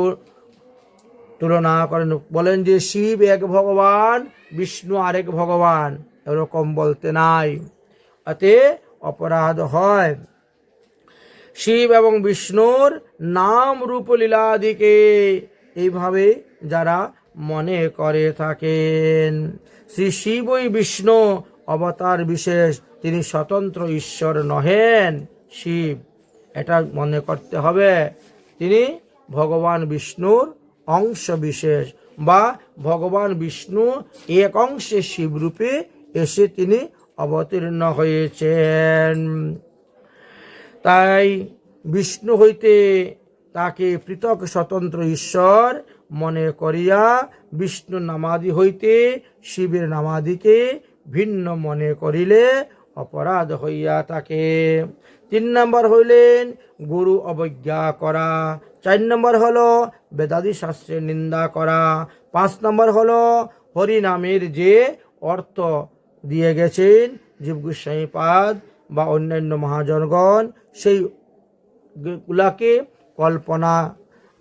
তুলনা করেন, বলেন যে শিব এক ভগবান, বিষ্ণু আরেক ভগবান, এরকম বলতে নাই, এতে অপরাধ হয়। শিব এবং বিষ্ণুর নাম রূপ লীলাদিকে এইভাবে যারা মনে করে থাকেন, শ্রী শিবই বিষ্ণু অবতার বিশেষ, তিনি স্বতন্ত্র ঈশ্বর নহেন। শিব, এটা মনে করতে হবে, তিনি ভগবান বিষ্ণুর অংশ বিশেষ, বা ভগবান বিষ্ণু এক অংশে শিবরূপে এসে তিনি অবতীর্ণ হয়েছেন। তাই বিষ্ণু হইতে তাকে পৃথক স্বতন্ত্র ঈশ্বর মনে করিয়া বিষ্ণু নামাদি হইতে শিবের নামাদিকে ভিন্ন মনে করিলে অপরাধ হইয়া থাকে। 3 নম্বর হইলেন গুরু অবজ্ঞা করা। 4 নম্বর হলো বেদাদি শাস্ত্রের নিন্দা করা। 5 নম্বর হলো হরিনামের যে অর্থ দিয়ে গেছেন জীব গোস্বামী পাদ বা অন্যান্য মহাজনগণ, সেইগুলাকে কল্পনা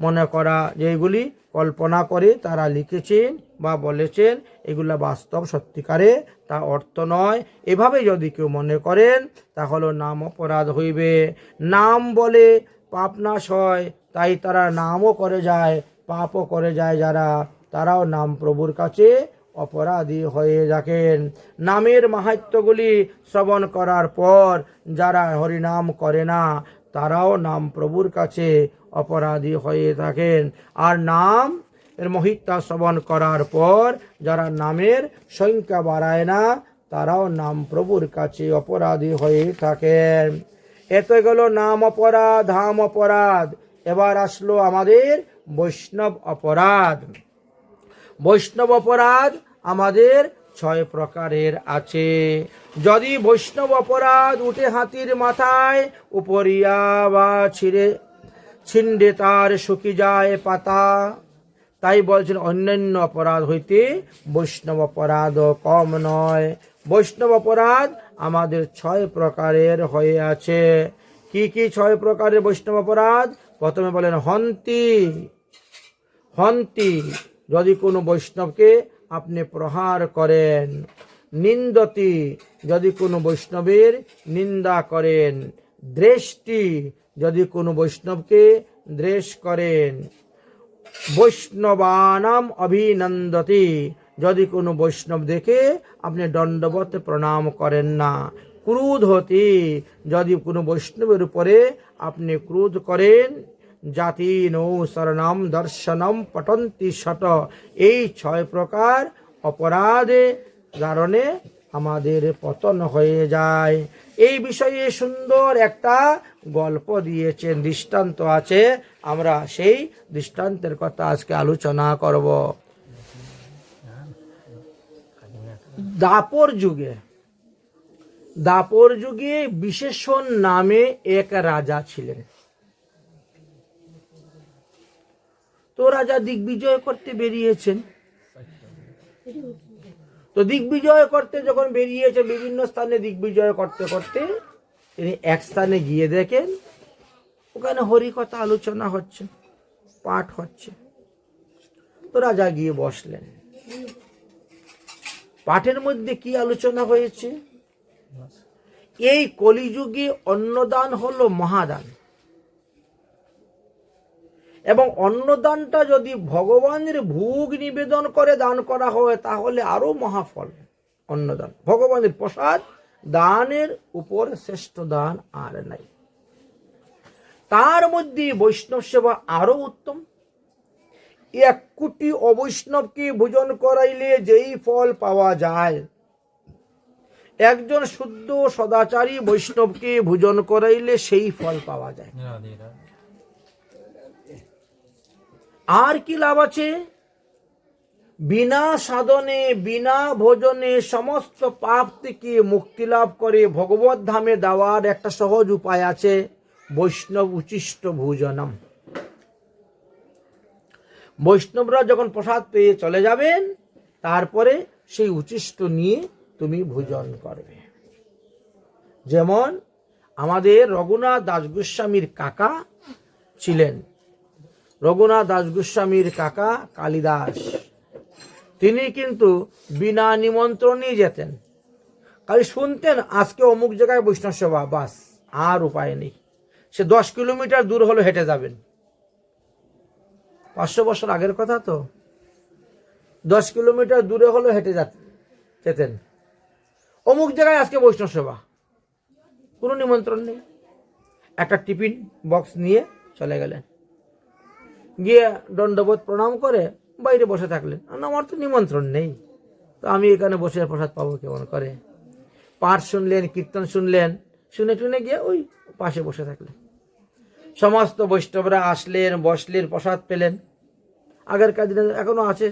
মনে করা, যেগুলি কল্পনা করে তারা লিখেছেন বা বলেছেন, এগুলা বাস্তব সত্যিকারে তা অর্থ নয়। এভাবে যদি কেউ মনে করেন তাহলে নাম অপরাধ হইবে। নাম বলে পাপ নাশ হয়, তাই তারা নামও করে যায়, পাপও করে যায় যারা, তারাও নাম প্রভুর কাছে অপরাধী হয়ে থাকেন। নামের মাহাত্ম্যগুলি শ্রবণ করার পর যারা হরিনাম করে না, তারাও নাম প্রভুর কাছে অপরাধী হয়ে থাকেন। আর নাম এর মহিত্তা শ্রবণ করার পর যারা নামের সংখ্যা বাড়ায় না, তারাও নাম প্রভুর কাছে অপরাধী হয়ে থাকেন। এত গেল নাম অপরাধ, ধাম অপরাধ। এবার আসলো আমাদের বৈষ্ণব অপরাধ। বৈষ্ণব অপরাধ আমাদের 6 প্রকারের আছে। যদি বৈষ্ণব অপরাধ উঠে হাতির মাথায়, উপরিয়া বা ছিন্ডে তার শুকি যায় পাতা। তাই বলছেন অন্যান্য অপরাধ হইতে বৈষ্ণব অপরাধ কম নয়। বৈষ্ণব অপরাধ আমাদের 6 প্রকারের হয়ে আছে। কি কি 6 প্রকারের বৈষ্ণব অপরাধ? প্রথমে বলেন হন্তি, যদি কোনো বৈষ্ণবকে আপনি প্রহার করেন। নিন্দতি, যদি কোনো বৈষ্ণবের নিন্দা করেন। দ্রেষ্টি, যদি কোনো বৈষ্ণবকে দ্বেষ করেন। বৈষ্ণবানাম অভিনন্দতি, যদি কোনো বৈষ্ণব দেখে আপনি দণ্ডবত প্রণাম করেন না। ক্রোধতি, যদি কোনো বৈষ্ণবের উপরে আপনি ক্রোধ করেন। জাতি নৌ শরণম দর্শনম পটন্তি শত, এই 6 প্রকার অপরাধের কারণে আমাদের পতন হয়ে যায়। এই বিষয়ে সুন্দর একটা গল্প দিয়েছেন, দৃষ্টান্ত আছে, আমরা সেই দৃষ্টান্তের কথা আজকে আলোচনা করব। দাপর যুগে বিশেষণ নামে এক রাজা ছিলেন। তো রাজা দিগ্বিজয় করতে বেরিয়েছেন। তো দিগ্বিজয় করতে যখন বেরিয়েছে, বিভিন্ন স্থানে দিগ্বিজয় করতে করতে তিনি এক স্থানে গিয়ে দেখেন ওখানে হরিকথা আলোচনা হচ্ছে, পাঠ হচ্ছে। তো রাজা গিয়ে বসলেন। পাঠের মধ্যে কি আলোচনা হয়েছে? এই কলিযুগে অন্নদান হলো মহাদান, এবং অন্নদানটা যদি ভগবানের ভোগ নিবেদন করে দান করা হয় তাহলে আরো মহাফল। অন্নদান। ভগবানের প্রসাদ দানের উপর শ্রেষ্ঠ দান আর নাই। তার মধ্যে বৈষ্ণব সেবা আরো উত্তম। 1 কোটি অবৈষ্ণবকে ভোজন করাইলে যেই ফল পাওয়া যায়, একজন শুদ্ধ সদাচারী বৈষ্ণবকে ভোজন করাইলে সেই ফল পাওয়া যায়। আর কি লাভ আছে? বিনা সাধনে বিনা ভোজনে সমস্ত পাপ থেকে মুক্তি লাভ করে ভগবত ধামে দেওয়ার একটা সহজ উপায় আছে, বৈষ্ণব উচিষ্ট ভোজনম। বৈষ্ণবরা যখন প্রসাদ পেয়ে চলে যাবেন, তারপরে সেই উচিষ্ট নিয়ে তুমি ভোজন করবে। যেমন আমাদের রঘুনাথ দাস গোস্বামীর কাকা ছিলেন, রঘুনাথ দাস গোস্বামীর কাকা কালিদাস। তিনি কিন্তু বিনা নিমন্ত্রণেই যেতেন, খালি শুনতেন আজকে অমুক জায়গায় বৈষ্ণব সভা, বাস, আর উপায় নেই। সে 10 কিলোমিটার দূর হলো হেঁটে যাবেন। 500 বছর আগের কথা তো, 10 কিলোমিটার দূরে হলো হেঁটে যেতেন, অমুক জায়গায় আজকে বৈষ্ণব সভা, কোনো নিমন্ত্রণ নেই। একটা টিফিন বক্স নিয়ে চলে গেলেন, গিয়ে দণ্ডবোধ প্রণাম করে বাইরে বসে থাকলেন। আমার তো নিমন্ত্রণ নেই, তো আমি এখানে বসে প্রসাদ পাবো কেমন করে? পাঠ শুনলেন, কীর্তন শুনলেন, শুনে টুনে গিয়ে ওই পাশে বসে থাকলেন। সমস্ত বৈষ্ণবরা আসলেন, বসলেন, প্রসাদ পেলেন। আগেরকার দিনে এখনো আছে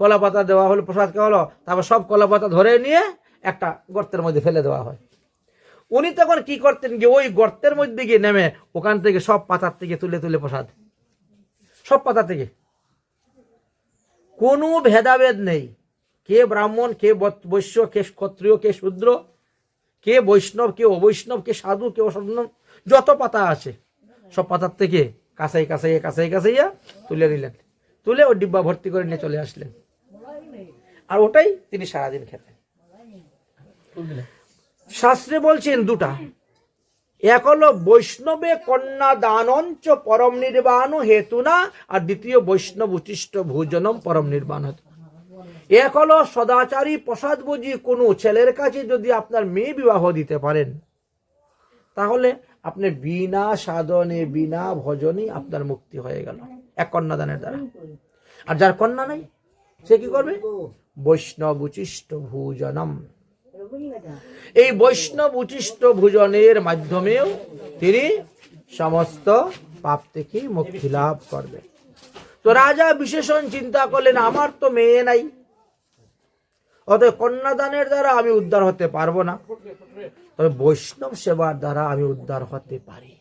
কলা পাতা দেওয়া হলো, প্রসাদ খাওয়া হলো, তারপর সব কলা পাতা ধরে নিয়ে একটা গর্তের মধ্যে ফেলে দেওয়া হয়। উনি তখন কি করতেন, গিয়ে ওই গর্তের মধ্যে গিয়ে নেমে ওখান থেকে সব পাতার থেকে তুলে তুলে প্রসাদ, সব পাতা থেকে, কোনো ভেদাভেদ নেই। কে ব্রাহ্মণ, কে বৈশ্য, কে ক্ষত্রিয়, কে শূদ্র, কে বৈষ্ণব, কে অবৈষ্ণব, কে সাধু, কে অসাধু, যত পাতা আছে সব পাতার থেকে কাছাইয়া তুলে নিলেন, তুলে ওই ডিব্বা ভর্তি করে নিয়ে চলে আসলেন। আর ওটাই তিনি সারাদিন খেতেন। শাস্ত্রে বলছেন দুটা, এক হলো বৈষ্ণবে কন্যা দানঞ্চ পরম নির্বাণ হেতুনা, আর দ্বিতীয় বৈষ্ণব উচিষ্ট ভোজনম পরম নির্বাণ হেতু। এক হলো সদাচারী প্রসাদ বুঝি কোনো ছেলের কাছে যদি আপনার মেয়ে বিবাহ দিতে পারেন, তাহলে আপনি বিনা সাধনে বিনা ভজনে আপনার মুক্তি হয়ে গেল এক কন্যাদানের দ্বারা। আর যার কন্যা নাই, সে কি করবে? বৈষ্ণব উচিষ্ট ভোজনম। এই বৈষ্ণব উচিষ্ট ভোজনের মাধ্যমেও তিনি সমস্ত পাপ থেকে মুক্তি লাভ করবে। তো রাজা বিশেষণ চিন্তা করলেন, আমার তো মেয়ে নাই, অতএব কন্যাদানের দ্বারা আমি উদ্ধার হতে পারবো না, তবে বৈষ্ণব সেবার দ্বারা আমি উদ্ধার হতে পারি।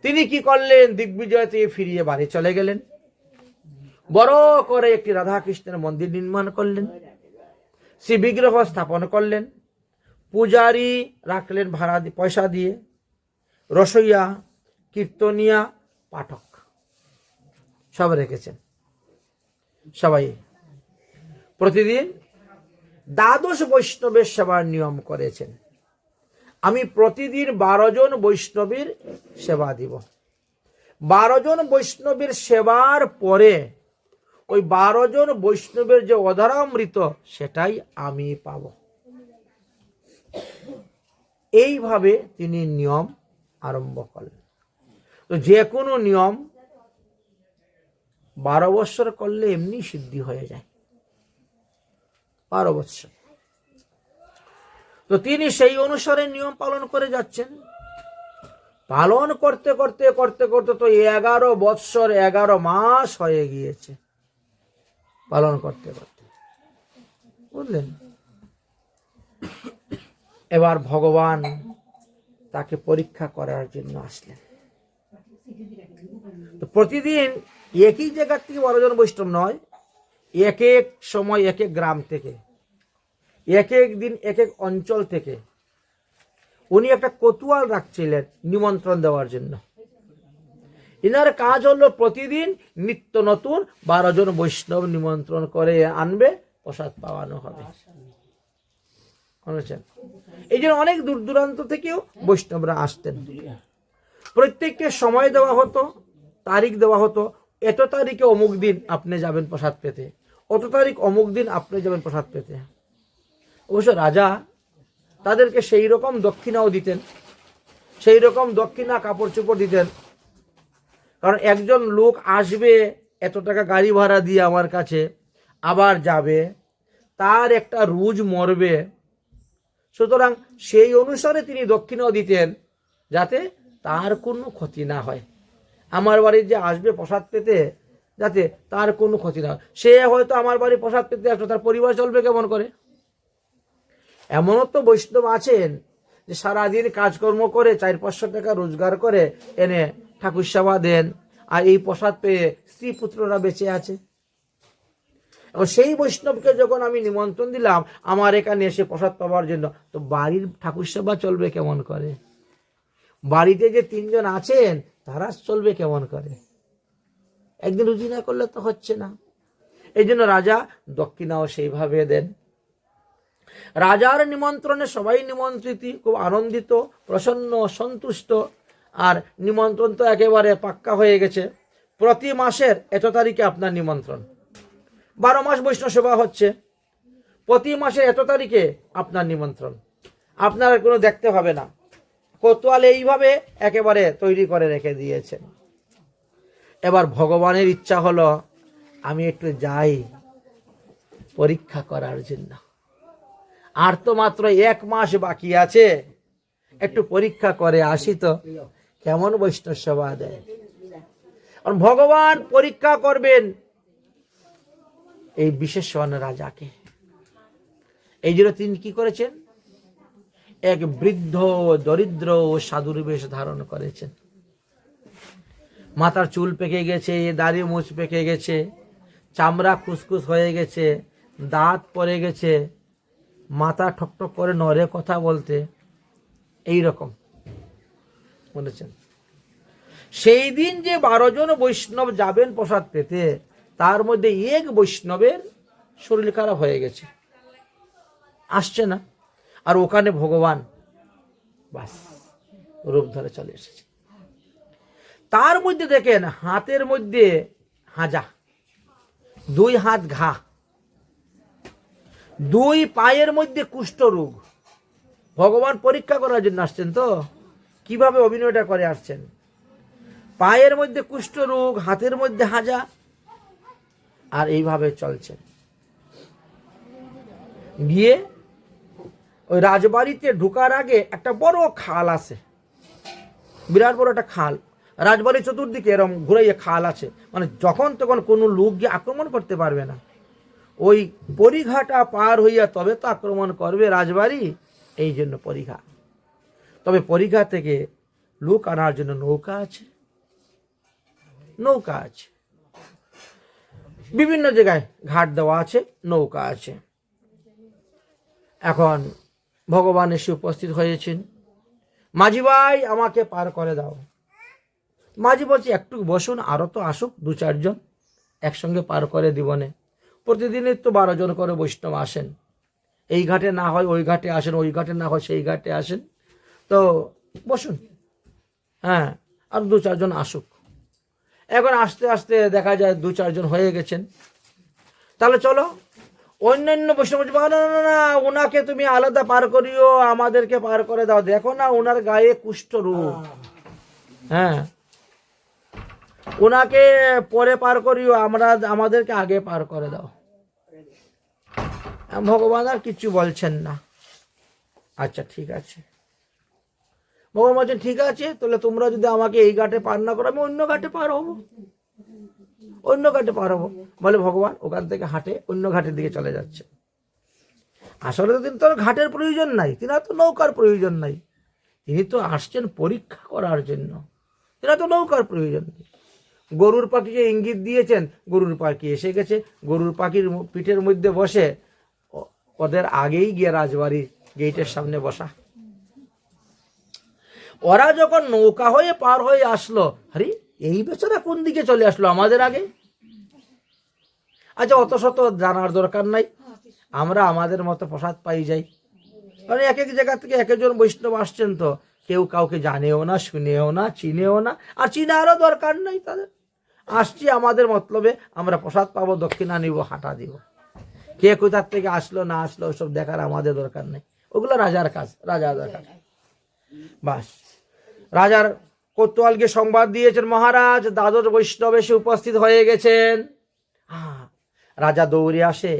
তিনি কি করলেন? দিগ্বিজয় থেকে ফিরিয়ে বাড়ি চলে গেলেন। বড় করে একটি রাধাকৃষ্ণের মন্দির নির্মাণ করলেন, শ্রী বিগ্রহ স্থাপন করলেন, পূজারী রাখলেন ভাড়া পয়সা দিয়ে, রসইয়া, কীর্তনিয়া, পাঠক সব রেখেছেন। সবাই প্রতিদিন 12 বৈষ্ণবের সেবার নিয়ম করেছেন। আমি প্রতিদিন 12 জন বৈষ্ণবের সেবা দিব। 12 জন বৈষ্ণবের সেবার পরে ওই 12 জন বৈষ্ণবের যে অধরামৃত, সেটাই আমি পাব। এইভাবে তিনি নিয়ম আরম্ভ করলেন। তো যে কোনো নিয়ম 12 বৎসর করলে এমনি সিদ্ধি হয়ে যায়, 12 বৎসর। তো তিনি সেই অনুসারে নিয়ম পালন করে যাচ্ছেন। পালন করতে করতে করতে করতে তো 11 বৎসর 11 মাস হয়ে গিয়েছে পালন করতে করতে, বুঝলেন? এবার ভগবান তাকে পরীক্ষা করার জন্য আসলেন। তো প্রতিদিন একই জায়গা থেকে 12 জন বৈষ্ণব নয়, এক এক সময় এক এক গ্রাম থেকে, এক এক দিন এক এক অঞ্চল থেকে উনি একটা কোতোয়াল রাখছিলেন নিমন্ত্রণ দেওয়ার জন্য। ইনার কাজ হলো প্রতিদিন নিত্য নতুন 12 জন বৈষ্ণব নিমন্ত্রণ করে আনবে, প্রসাদ পাওয়ানো হবে। এই জন্য অনেক দূর দূরান্ত থেকেও বৈষ্ণবরা আসতেন। প্রত্যেককে সময় দেওয়া হতো, তারিখ দেওয়া হতো, এত তারিখে অমুক দিন আপনি যাবেন প্রসাদ পেতে, অত তারিখ অমুক দিন আপনি যাবেন প্রসাদ পেতে। অবশ্য রাজা তাদেরকে সেই রকম দক্ষিণাও দিতেন, সেই রকম দক্ষিণা কাপড় চোপড় দিতেন। কারণ একজন লোক আসবে এত টাকা গাড়ি ভাড়া দিয়ে আমার কাছে, আবার যাবে, তার একটা রুজ মরবে, সুতরাং সেই অনুসারে তিনি দক্ষিণাও দিতেন যাতে তার কোনো ক্ষতি না হয়। আমার বাড়ি যে আসবে প্রসাদ পেতে, যাতে তার কোনো ক্ষতি না হয়। সে হয়তো আমার বাড়ি প্রসাদ পেতে আসলো, তার পরিবার চলবে কেমন করে? এমনও তো বৈষ্ণব আছেন যে সারাদিন কাজকর্ম করে 400-500 টাকা রোজগার করে এনে ঠাকুর সেবা দেন, আর এই প্রসাদ পেয়ে স্ত্রী পুত্ররা বেঁচে আছে। এবং সেই বৈষ্ণবকে যখন আমি নিমন্ত্রণ দিলাম আমার এখানে এসে প্রসাদ পাওয়ার জন্য, তো বাড়ির ঠাকুর সেবা চলবে কেমন করে? বাড়িতে যে 3 জন আছেন তারা চলবে কেমন করে? একদিন রুজি না করলে তো হচ্ছে না। এই জন্য রাজা দক্ষিণাও সেইভাবে দেন। রাজার নিমন্ত্রণে সবাই নিমন্ত্রিত, খুব আনন্দিত, প্রসন্ন, সন্তুষ্ট। আর নিমন্ত্রণ তো একেবারে পাক্কা হয়ে গেছে। প্রতি মাসের এত তারিখে আপনার নিমন্ত্রণ। 12 মাস বৈষ্ণব সেবা হচ্ছে, প্রতি মাসে এত তারিখে আপনার নিমন্ত্রণ। আপনার কোনো দেখতে হবে না, কোতোয়াল এইভাবে একেবারে তৈরি করে রেখে দিয়েছেন। এবার ভগবানের ইচ্ছা হলো আমি একটু যাই পরীক্ষা করার জন্য। আর তো মাত্র 1 মাস বাকি আছে, একটু পরীক্ষা করে আসি তো কেমন বৈষ্ণব সেবা দেয়। আর ভগবান পরীক্ষা করবেন এই বিশেষণ রাজাকে। এই জন্য তিনি কি করেছেন? এক বৃদ্ধ দরিদ্র সাধুর বেশ ধারণ করেছেন। মাথার চুল পেকে গেছে, দাড়ি মুছ পেকে গেছে, চামড়া খুসখুস হয়ে গেছে, দাঁত পড়ে গেছে, মাথা ঠকঠক করে নড়ে কথা বলতে, এই রকম বলেছেন। সেই দিন যে 12 জন বৈষ্ণব যাবেন প্রসাদ পেতে, তার মধ্যে এক বৈষ্ণবের শরীর খারাপ হয়ে গেছে, আসছে না। আর ওখানে ভগবান বাস রূপ ধরে চলে এসেছে। তার মধ্যে দেখেন হাতের মধ্যে হাজা, 2 হাত ঘা, 2 পায়ের মধ্যে কুষ্ঠ রোগ। ভগবান পরীক্ষা করার জন্য আসছেন। তো কিভাবে অভিনয়টা করে আসছেন? পায়ের মধ্যে কুষ্ঠ রোগ, হাতের মধ্যে হাজা, আর এইভাবে চলছেন। গিয়ে ওই রাজবাড়িতে ঢোকার আগে একটা বড় খাল আছে, বিরাট বড় একটা খাল। রাজবাড়ির চতুর্দিকে এরকম ঘুরাইয়ে খাল আছে, মানে যখন তখন কোনো লোক গিয়ে আক্রমণ করতে পারবে না। ওই পরিঘাটা পার হইয়া তবে তো আক্রমণ করবে রাজবাড়ি, এই জন্য পরিঘা। তবে পরিঘা থেকে লোক আনার জন্য নৌকা আছে, নৌকা আছে, বিভিন্ন জায়গায় ঘাট দেওয়া আছে, নৌকা আছে। এখন ভগবান এসে উপস্থিত হয়েছেন। মাঝি ভাই আমাকে পার করে দাও। মাঝি বলছে একটু বসুন, আরো তো আসুক 2-4 জন, একসঙ্গে পার করে দিবনে। প্রতিদিনই তো 12 জন করে বৈষ্ণব আসেন, এই ঘাটে না হয় ওই ঘাটে আসেন, ওই ঘাটে না হয় সেই ঘাটে আসেন, তো বসুন, হ্যাঁ আর 2-4 জন আসুক। এখন আস্তে আস্তে দেখা যায় 2-4 জন হয়ে গেছেন। তাহলে চলো অন্যান্য বৈষ্ণব না না না, ওনাকে তুমি আলাদা পার করিও, আমাদেরকে পার করে দাও, দেখো না ওনার গায়ে কুষ্ঠ রোগ, হ্যাঁ ওনাকে পরে পার করিও, আমাদেরকে আগে পার করে দাও। ভগবান আর কিছু বলছেন না। আচ্ছা ঠিক আছে, ভগবান বলছেন ঠিক আছে, তাহলে তোমরা যদি আমাকে এই ঘাটে পার না করো, আমি অন্য ঘাটে পার হবো, অন্য ঘাটে পার হবো। বলে ভগবান ওখান থেকে হাঁটে অন্য ঘাটের দিকে চলে যাচ্ছে। আসলে তো তিনি তো ঘাটের প্রয়োজন নাই, তিনি তো নৌকার প্রয়োজন নাই, তিনি তো আসছেন পরীক্ষা করার জন্য, তিনি তো নৌকার প্রয়োজন নেই। গরুর পাখিকে ইঙ্গিত দিয়েছেন, গরুর পাখি এসে গেছে, গরুর পাখির পিঠের মধ্যে বসে ওদের আগেই গিয়ে রাজবাড়ির গেটের সামনে বসা। ওরা যখন নৌকা হয়ে পার হয়ে আসলো, আরে এই বেচারা কোন দিকে চলে আসলো আমাদের আগে। আচ্ছা অত শত জানার দরকার নাই, আমরা আমাদের মতো প্রসাদ পাই যাই। কারণ এক এক জায়গা থেকে এক একজন বৈষ্ণব আসছেন, তো কেউ কাউকে জানেও না, শুনেও না, চিনেও না, আর চিনারও দরকার নাই তাদের। আসছি আমাদের মতলবে, আমরা প্রসাদ পাবো, দক্ষিণা নিব, হাঁটা দিব। কে কোথার থেকে আসলো না আসলো ওসব দেখার আমাদের দরকার নেই, ওগুলো রাজার কাজ, রাজা দেখার। বাস রাজার কোতোয়ালকে সংবাদ দিয়েছেন, মহারাজ দ্বাদশ বৈষ্ণব এসে উপস্থিত হয়ে গেছেন। রাজা দৌড়ে আসে,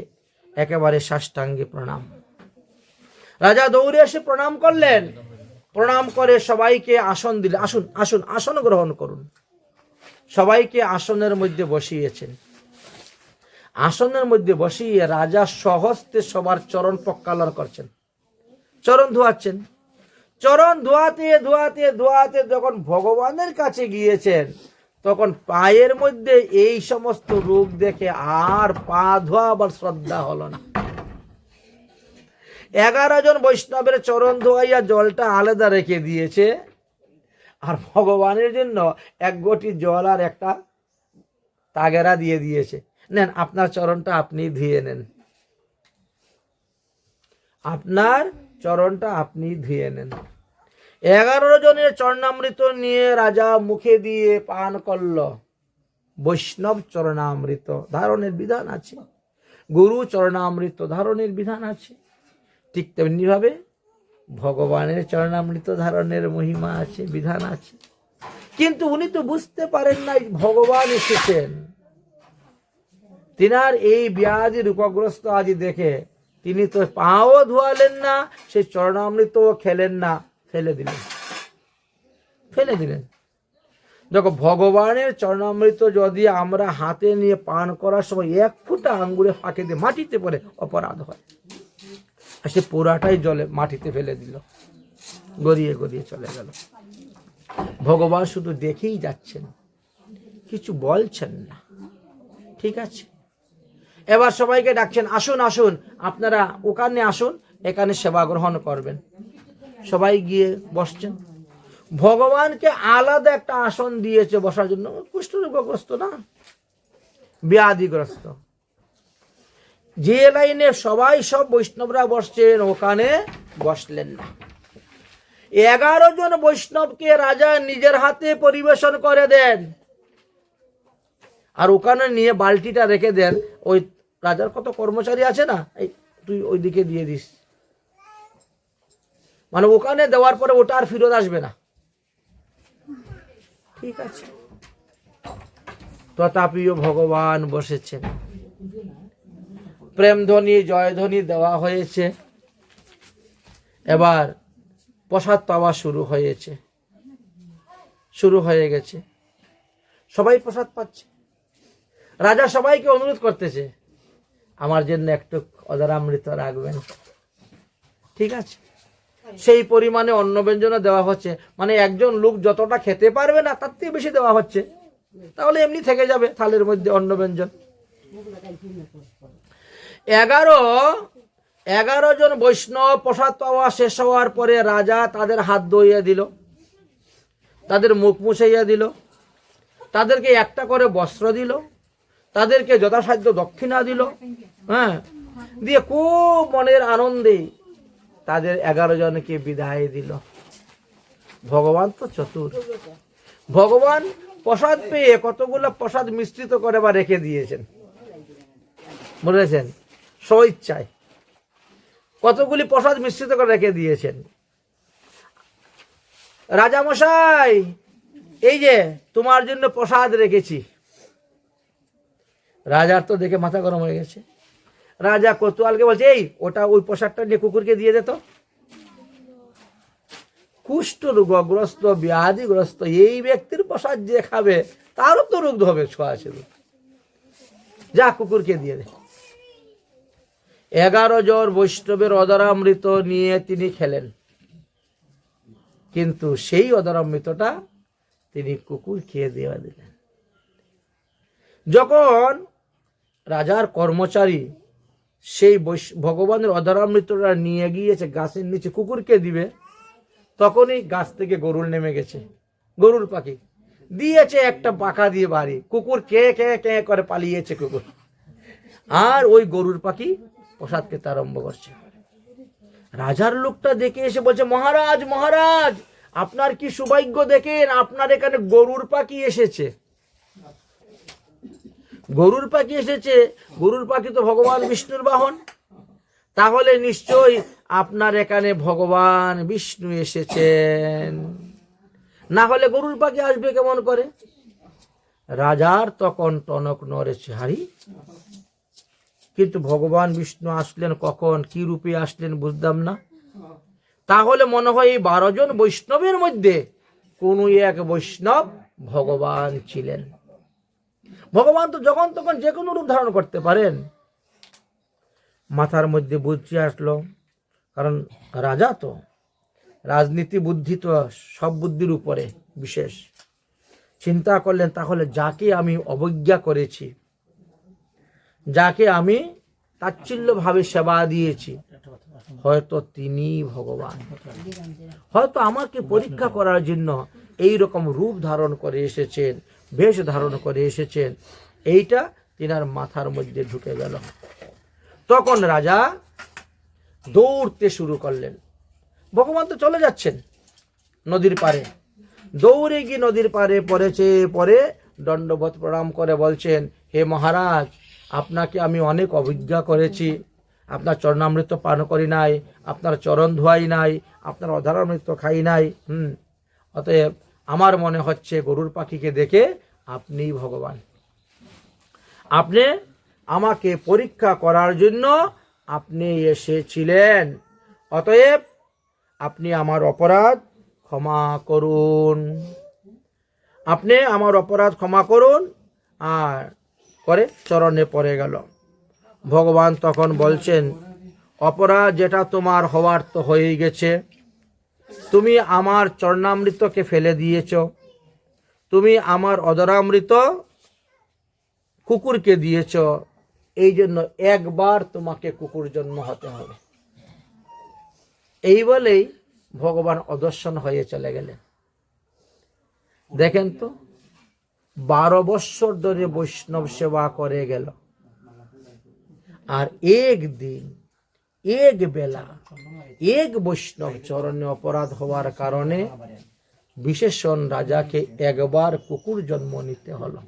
একেবারে সাষ্টাঙ্গে প্রণাম। রাজা দৌড়ে এসে প্রণাম করলেন, প্রণাম করে সবাইকে আসন দিলেন। আসুন আসুন, আসন গ্রহণ করুন। সবাইকে আসনের মধ্যে বসিয়েছেন। আসনের মধ্যে বসিয়ে রাজা স্বহস্তে সবার চরণ প্রক্ষালন করছেন, চরণ ধোয়াচ্ছেন। চরণ ধোয়াতে ধোয়াতে ধোয়াতে যখন ভগবানের কাছে গিয়েছেন, তখন পায়ের মধ্যে এই সমস্ত রোগ দেখে আর পা ধোয়াবার শ্রদ্ধা হলো না। 11 জন বৈষ্ণবের চরণ ধোয়াইয়া জলটা আলাদা রেখে দিয়েছে, আর ভগবানের জন্য এক ঘটি জল আর একটা তাগেরা দিয়ে দিয়েছে। নেন, আপনার চরণটা আপনি ধুয়ে নেন, আপনার চরণটা আপনি ধুয়ে নেন। 11 জনের চরণামৃত নিয়ে রাজা মুখে দিয়ে পান করল। বৈষ্ণব চরণামৃত ধারণের বিধান আছে, গুরু চরণামৃত ধারণের বিধান আছে। ঠিক তেমনি ভাবে ভগবানের চরণামৃত ধারণের মহিমা আছে, বিধান আছে। কিন্তু উনি তো বুঝতে পারেন না ভগবান এসেছেন। তিনার এই ব্যাধি রূপগ্রস্ত আজ দেখে তিনি তো পাও ধোয়ালেন না, সেই চরণামৃতও খেলেন না, ফেলে দিলেন। ফেলে দিলেন। দেখো, ভগবানের চরণামৃত যদি আমরা হাতে নিয়ে পান করার সময় 1 ফুটা আঙ্গুলে ফাঁকে দিয়ে মাটিতে পড়ে, অপরাধ হয়। আর সে পুরাটাই জলে মাটিতে ফেলে দিল, গড়িয়ে গড়িয়ে চলে গেল। ভগবান শুধু দেখেই যাচ্ছেন, কিছু বলছেন না। ঠিক আছে, এবার সবাইকে ডাকছেন, আসুন আসুন, আপনারা ওখানে আসুন, এখানে সেবা গ্রহণ করবেন। সবাই গিয়ে বসছেন। ভগবানকে আলাদা একটা আসন দিয়েছে বসার জন্য। কুষ্ঠরোগগ্রস্ত না, ব্যাধিগ্রস্ত। যে লাইনে সবাই সব বৈষ্ণবরা বসছেন, ওখানে বসলেন না। 11 জন বৈষ্ণবকে রাজা নিজের হাতে পরিবেশন করে দেন, আর ওখানে নিয়ে বালতিটা রেখে দেন। ওই রাজার কত কর্মচারী আছে না, এই তুই ওইদিকে দিয়ে দিস। মানে ওখানে দেওয়ার পরে ওটা আর ফিরত আসবে না। ঠিক আছে, তথাপিও ভগবান বসেছেন। প্রেমধ্বনি জয়ধ্বনি দেওয়া হয়েছে। এবার প্রসাদ পাওয়া শুরু হয়েছে, শুরু হয়ে গেছে। সবাই প্রসাদ পাচ্ছে। রাজা সবাইকে অনুরোধ করতেছে, আমার জন্য একটু অধরামৃত রাখবেন। ঠিক আছে, সেই পরিমাণে অন্ন ব্যঞ্জন দেওয়া হচ্ছে। মানে একজন লোক যতটা খেতে পারবে না, তার থেকে বেশি দেওয়া হচ্ছে, তাহলে এমনি থেকে যাবে থালের মধ্যে অন্ন ব্যঞ্জন। 11 জন বৈষ্ণব প্রসাদ পাওয়া শেষ হওয়ার পরে রাজা তাদের হাত ধুইয়া দিল, তাদের মুখ মুছাইয়া দিল, তাদেরকে একটা করে বস্ত্র দিল, তাদেরকে যথাসাধ্য দক্ষিণা দিল। দিয়ে খুব মনের আনন্দে তাদের 11 জনকে বিদায় দিল। ভগবান তো চতুর। ভগবান প্রসাদ পেয়ে কতগুলো প্রসাদ মিশ্রিত করে বা রেখে দিয়েছেন, বুঝেছেন? স্বইচ্ছায় কতগুলি প্রসাদ মিশ্রিত করে রেখে দিয়েছেন। রাজামশাই, এই যে তোমার জন্য প্রসাদ রেখেছি। রাজার তো দেখে মাথা গরম হয়ে গেছে। রাজা কোতোয়ালকে বলছে, এই ওটা ওই প্রসাদটা নিয়ে কুকুরকে দিয়ে দে তো। কুষ্ঠ রোগগ্রস্ত ব্যাধিগ্রস্ত এই ব্যক্তির প্রসাদ যে খাবে তারও তো রোগ হবে, ছোঁয়াছুঁয়ি। যা কুকুরকে দিয়ে দে। 11 জন বৈষ্ণবের অধরামৃত নিয়ে তিনি খেলেন, কিন্তু সেই অধরামৃতটা তিনি কুকুর খেয়ে দেওয়া দিলেন। যখন রাজার কর্মচারী সেই ভগবানের অধরামৃতটা নিয়ে গিয়েছে গাছের নিচে কুকুরকে দিবে, তখনই গাছ থেকে গরুর নেমে গেছে। গরুর পাখি দিয়েছে একটা পাখা দিয়ে বাড়ি, কুকুর কে কে কে করে পালিয়েছে কুকুর। আর ওই গরুর পাখি প্রসাদ খেতে আরম্ভ করছে। রাজার লোকটা দেখে এসে বলছে, মহারাজ মহারাজ, আপনার কি সৌভাগ্য দেখেন, আপনার এখানে গরুর পাখি এসেছে। গরুর পাখি এসেছে, গরুর পাখি তো ভগবান বিষ্ণুর বাহন, তাহলে নিশ্চয়ই আপনার এখানে ভগবান বিষ্ণু এসেছেন, না হলে গরুর পাখি আসবে কেমন করে? রাজার তখন টনক নড়েছে, হারি, কিন্তু ভগবান বিষ্ণু আসলেন কখন, কি রূপে আসলেন বুঝলাম না। তাহলে মনে হয় এই 12 জন বৈষ্ণবের মধ্যে কোন এক বৈষ্ণব ভগবান ছিলেন। ভগবান তো যখন তখন যে কোনো রূপ ধারণ করতে পারেন। মাথার মধ্যে বুদ্ধি আসলো, কারণ রাজা তো, রাজনীতি বুদ্ধি তো সব বুদ্ধির উপরে বিশেষ। চিন্তা করলেন, তাহলে যাকে আমি অবজ্ঞা করেছি, যাকে আমি তাচ্ছিল্যভাবে সেবা দিয়েছি, হয়তো তিনি ভগবান, হয়তো আমাকে পরীক্ষা করার জন্য এই রকম রূপ ধারণ করে এসেছেন, বেশ ধারণ করে এসেছেন। এইটা তিনার মাথার মধ্যে ঢুকে গেল। তখন রাজা দৌড়তে শুরু করলেন। ভগবান তো চলে যাচ্ছেন নদীর পারে, দৌড়ে গিয়ে নদীর পারে পরে দণ্ডবত প্রণাম করে বলছেন, হে মহারাজ, আপনাকে আমি অনেক অবজ্ঞা করেছি, আপনার চরণামৃত পান করি নাই, আপনার চরণ ধোয়াই নাই, আপনার অধরামৃত খাই নাই। অতএব আমার মনে হচ্ছে গরুর পাখিকে দেখে আপনিই ভগবান, আপনি আমাকে পরীক্ষা করার জন্য আপনি এসেছিলেন। অতএব আপনি আমার অপরাধ ক্ষমা করুন, আপনি আমার অপরাধ ক্ষমা করুন। আর করে চরণে পড়ে গেল। ভগবান তখন বলছেন, অপরাধ যেটা তোমার হওয়ার তো হয়েই গেছে, তুমি আমার চরণামৃতকে ফেলে দিয়েছ, তুমি আমার অদরামৃত কুকুরকে দিয়েছ, এই জন্য একবার তোমাকে কুকুর জন্ম হতে হবে। এই বলেই ভগবান অদর্শন হয়ে চলে গেলেন। দেখেন তো, 12 বৎসর ধরে বৈষ্ণব সেবা করে গেল, আর একদিন এক বেলা এক বৈষ্ণব চরণে অপরাধ হওয়ার কারণে বিশেষণ রাজাকে একবার কুকুর জন্ম নিতে হলো,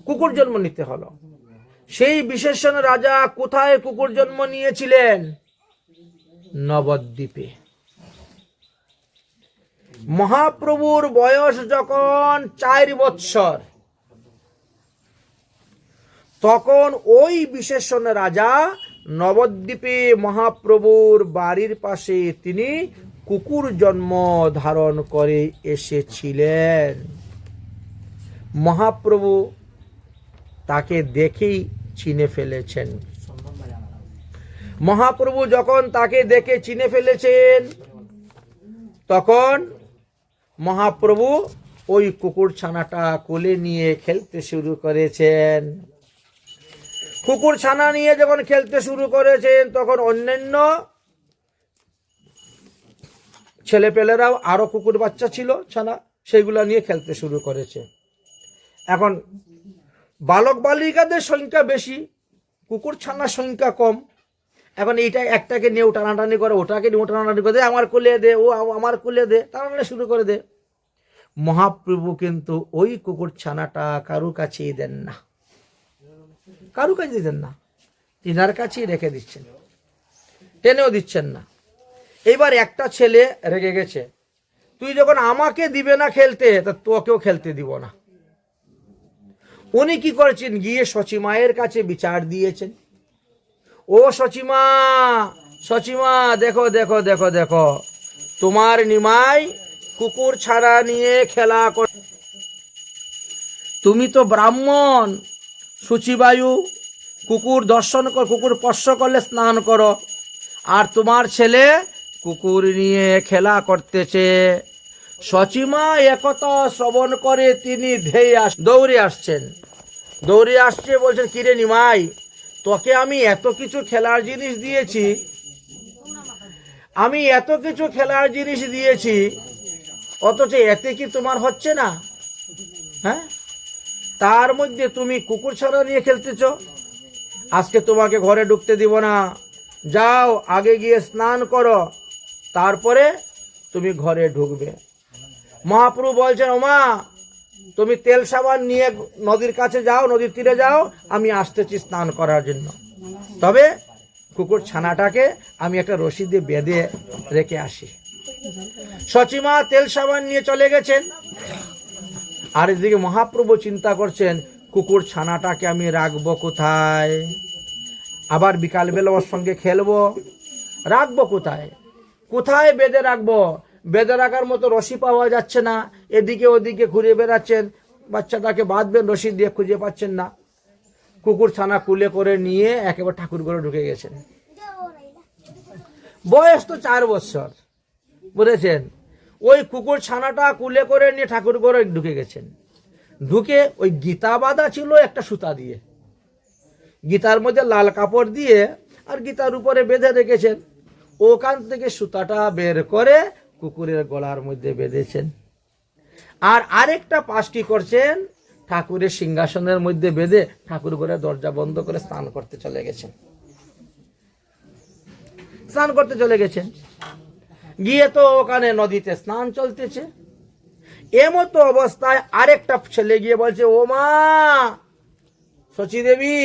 কুকুর জন্ম নিতে হলো। সেই বিশেষণ রাজা কোথায় কুকুর জন্ম নিয়েছিলেন? নবদ্বীপে। মহাপ্রভুর বয়স যখন 4 বৎসর, তখন ওই বিশেষণ রাজা নবদ্বীপে মহাপ্রভুর বাড়ির পাশে তিনি কুকুর জন্ম ধারণ করে এসেছিলেন। মহাপ্রভু তাকে দেখেই চিনে ফেলেছেন। মহাপ্রভু যখন তাকে দেখে চিনে ফেলেছেন, তখন মহাপ্রভু ওই কুকুর ছানাটা কোলে নিয়ে খেলতে শুরু করেছেন। কুকুর ছানা নিয়ে যখন খেলতে শুরু করেছেন, তখন অন্যান্য ছেলেপেলেরাও, আরো কুকুর বাচ্চা ছিল ছানা, সেগুলা নিয়ে খেলতে শুরু করেছে। এখন বালক বালিকাদের সংখ্যা বেশি, কুকুর ছানার সংখ্যা কম। এখন এইটা একটাকে নিয়েও টানাটানি করে, ওটাকে নিয়েও টানাটানি করে, আমার কোলে দে, ও আমার কোলে দে, টানাটানি শুরু করে দে। মহাপ্রভু কিন্তু ওই কুকুর ছানাটা কারু কাছেই দেন না, কারু কাছে দিতেন না, তিনার কাছেই রেখে দিচ্ছেন, টেনেও দিচ্ছেন না। এইবার একটা ছেলে রেগে গেছে, তুই যখন আমাকে দিবে না খেলতে, তা তোকেও খেলতে দিব না। উনি কি করেছেন, গিয়ে সচিমায়ের কাছে বিচার দিয়েছেন। ও সচিমা, সচিমা, দেখো দেখো দেখো দেখো, তোমার নিমাই কুকুর ছাড়া নিয়ে খেলা করে। তুমি তো ব্রাহ্মণ, শুচিবায়ু, কুকুর দর্শন কর, কুকুর স্পর্শ করলে স্নান করো, আর তোমার ছেলে কুকুর নিয়ে খেলা করতেছে। সচিমা একথা শ্রবণ করে তিনি দৌড়ে আসছেন, দৌড়ে আসছে, বলছেন, কিরে নিমাই, তোকে আমি এত কিছু খেলার জিনিস দিয়েছি, আমি এত কিছু খেলার জিনিস দিয়েছি, অথচ এতে কি তোমার হচ্ছে না? হ্যাঁ, তার মধ্যে তুমি কুকুর ছাড়া নিয়ে খেলতেছ। আজকে তোমাকে ঘরে ঢুকতে দিব না, যাও আগে গিয়ে স্নান করো, তারপরে তুমি ঘরে ঢুকবে। মহাপ্রভু বলছেন, ওমা, তুমি তেল সাবান নিয়ে নদীর কাছে যাও, নদীর তীরে যাও, আমি আসতেছি স্নান করার জন্য। তবে কুকুর ছানাটাকে আমি একটা রশি দিয়ে বেঁধে রেখে আসি। সচিমা তেল সাবান নিয়ে চলে গেছেন, আর এদিকে মহাপ্রভু চিন্তা করছেন কুকুর ছানাটাকে আমি রাখবো কোথায়, আবার বিকালবেলা ওর সঙ্গে খেলবো, রাখবো কোথায়, কোথায় বেঁধে রাখবো? বেঁধে রাখার মতো রশি পাওয়া যাচ্ছে না, এদিকে ওদিকে ঘুরে বেড়াচ্ছেন, বাচ্চাটাকে বাঁধবেন রশি দিয়ে, খুঁজে পাচ্ছেন না। কুকুর ছানা কুলে করে নিয়ে একেবারে ঠাকুর ঘরে ঢুকে গেছেন। বয়স তো 4 বছর, বুঝেছেন? ওই কুকুর ছানাটা কুলে করে নিয়ে ঠাকুর ঘরে ঢুকে গেছেন। ঢুকে ওই গীতা বাঁধা ছিল একটা সুতা দিয়ে, গীতার মধ্যে লাল কাপড় দিয়ে আর গীতার উপরে বেঁধে রেখেছেন। ওখান থেকে সুতাটা বের করে কুকুরের গলার মধ্যে বেঁধেছেন, আর আরেকটা পাশটি করছেন ঠাকুরের সিংহাসনের মধ্যে বেঁধে ঠাকুর ঘরে দরজা বন্ধ করে স্নান করতে চলে গেছেন। স্নান করতে চলে গেছেন, গিয়ে তো ওখানে নদীতে স্নান চলতেছে। এমতো অবস্থায় আরেকটা ছেলে গিয়ে বলছে, ও মা শচী দেবী,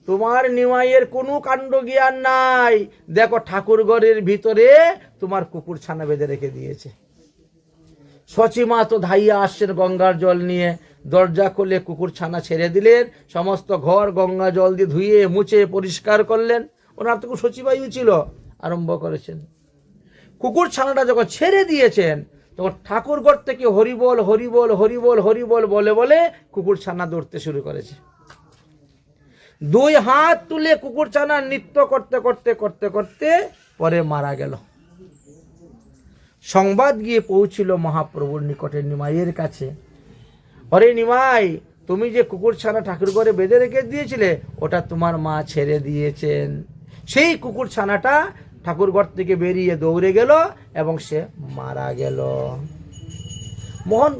তোমার নিমাইয়ের কোনো কাণ্ড জ্ঞান নাই, দেখো ঠাকুর ঘরের ভিতরে তোমার কুকুর ছানা বেঁধে রেখে দিয়েছে। সচিমা তো ধাইয়া আসছেন গঙ্গার জল নিয়ে, দরজা খুলে কুকুর ছানা ছেড়ে দিলেন, সমস্ত ঘর গঙ্গা জল দিয়ে ধুয়ে মুছে পরিষ্কার করলেন। ওনার তো সচিবায়ু ছিল, আরম্ভ করেছেন। কুকুর ছানাটা যখন ছেড়ে দিয়েছেন তখন ঠাকুর ঘর থেকে হরিবল হরিবল হরিবল হরিবল বলে বলে কুকুর ছানা দৌড়তে শুরু করেছে। 2 হাত তুলে কুকুর ছানা নৃত্য করতে করতে করতে করতে পরে মারা গেল। সংবাদ গিয়ে পৌঁছিল মহাপ্রভুর নিকটে, নিমাইয়ের কাছে। অরে নিমাই, তুমি যে কুকুর ছানা ঠাকুর ঘরে বেঁধে রেখে দিয়েছিলে, ওটা তোমার মা ছেড়ে দিয়েছেন। সেই কুকুর ছানাটা ঠাকুর ঘর থেকে বেরিয়ে দৌড়ে গেল এবং সে মারা গেল।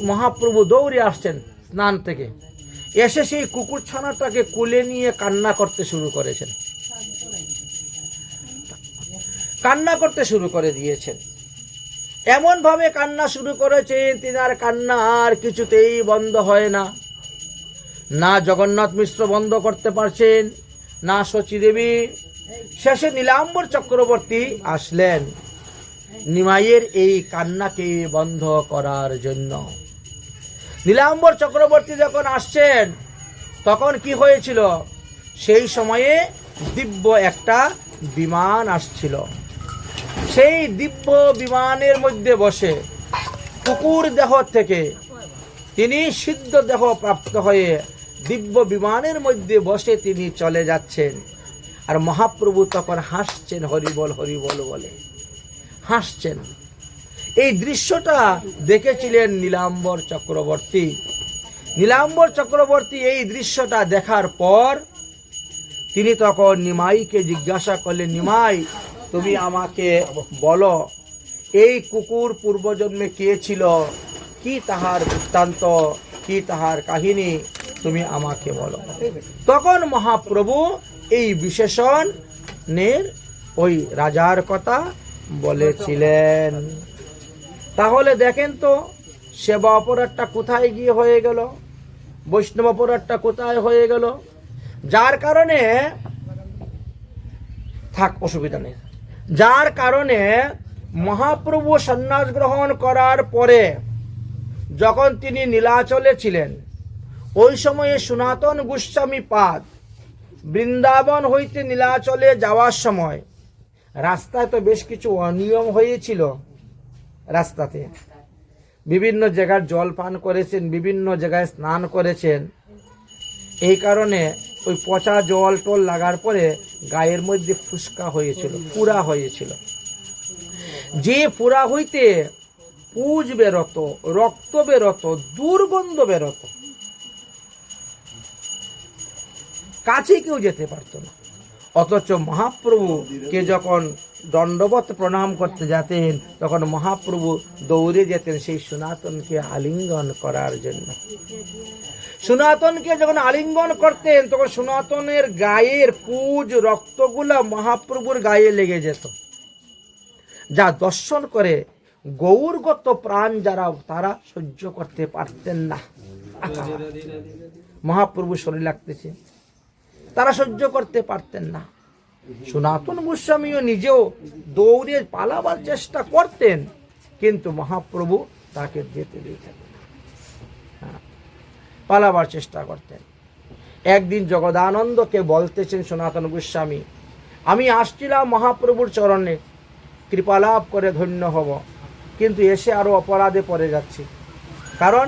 মহাপ্রভু দৌড়ে আসছেন স্নান থেকে, এসে সেই কুকুর ছানাটাকে কোলে নিয়ে কান্না করতে শুরু করেছেন, কান্না করতে শুরু করে দিয়েছেন। এমন ভাবে কান্না শুরু করেছেন, তিনার কান্না আর কিছুতেই বন্ধ হয় না। না জগন্নাথ মিশ্র বন্ধ করতে পারছেন, না শচী দেবী। শেষে নীলাম্বর চক্রবর্তী আসলেন নিমাইয়ের এই কান্নাকে বন্ধ করার জন্য। নীলাম্বর চক্রবর্তী যখন আসছেন তখন কি হয়েছিল? সেই সময়ে দিব্য একটা বিমান আসছিল। সেই দিব্য বিমানের মধ্যে বসে কুকুর দেহ থেকে তিনি সিদ্ধ দেহ প্রাপ্ত হয়ে দিব্য বিমানের মধ্যে বসে তিনি চলে যাচ্ছেন। আর মহাপ্রভু তখন হাসছেন, হরিবল হরিবল বলে হাসছেন। এই দৃশ্যটা দেখেছিলেন নীলাম্বর চক্রবর্তী। নীলাম্বর চক্রবর্তী এই দৃশ্যটা দেখার পর তিনি তখন নিমাইকে জিজ্ঞাসা করলেন, নিমাই তুমি আমাকে বলো, এই কুকুর পূর্বজন্মে কে ছিল, কি তাহার বৃত্তান্ত, কি তাহার কাহিনী, তুমি আমাকে বলো। তখন মহাপ্রভু এই বিশেষণের ওই রাজার কথা বলেছিলেন। তাহলে দেখেন তো সেবা অপরাধটা কোথায় গিয়ে হয়ে গেল, বৈষ্ণব অপরাধটা কোথায় হয়ে গেল, যার কারণে থাক অসুবিধা নেই। যার কারণে মহাপ্রভু সন্ন্যাস গ্রহণ করার পরে যখন তিনি নীলাচলে ছিলেন, ওই সময়ে সনাতন গোস্বামী পাদ বৃন্দাবন হইতে নীলাচলে যাওয়ার সময় রাস্তায় তো বেশ কিছু অনিয়ম হয়েছিল। রাস্তাতে বিভিন্ন জায়গায় জল পান করেছেন, বিভিন্ন জায়গায় স্নান করেছেন। এই কারণে ওই পচা জল টল লাগার পরে গায়ের মধ্যে ফুসকা হয়েছিল, পুরা হয়েছিল। যে পুরা হইতে পুজ বেরোত, রক্ত বেরোত, দুর্গন্ধ বেরোত, কাছে কেউ যেতে পারত না। অথচ মহাপ্রভুকে যখন দণ্ডবত প্রণাম করতে যেতেন তখন মহাপ্রভু দৌড়ে যেতেন সেই সনাতনকে আলিঙ্গন করার জন্য। সনাতনকে যখন আলিঙ্গন করতেন তখন সনাতনের গায়ের পুজ রক্তগুলা মহাপ্রভুর গায়ে লেগে যেত, যা দর্শন করে গৌরগত প্রাণ যারা তারা সহ্য করতে পারতেন না। মহাপ্রভু শরীর লাগতেছে, তারা সহ্য করতে পারতেন না। সনাতন গোস্বামীও নিজেও দৌড়ে পালাবার চেষ্টা করতেন, কিন্তু মহাপ্রভু তাকে যেতে দিতেন না, পালাবার চেষ্টা করতেন। একদিন জগদানন্দকে বলতেছেন সনাতন গোস্বামী, আমি আসছিলাম মহাপ্রভুর চরণে কৃপালাভ করে ধন্য হব, কিন্তু এসে আরো অপরাধে পড়ে যাচ্ছি। কারণ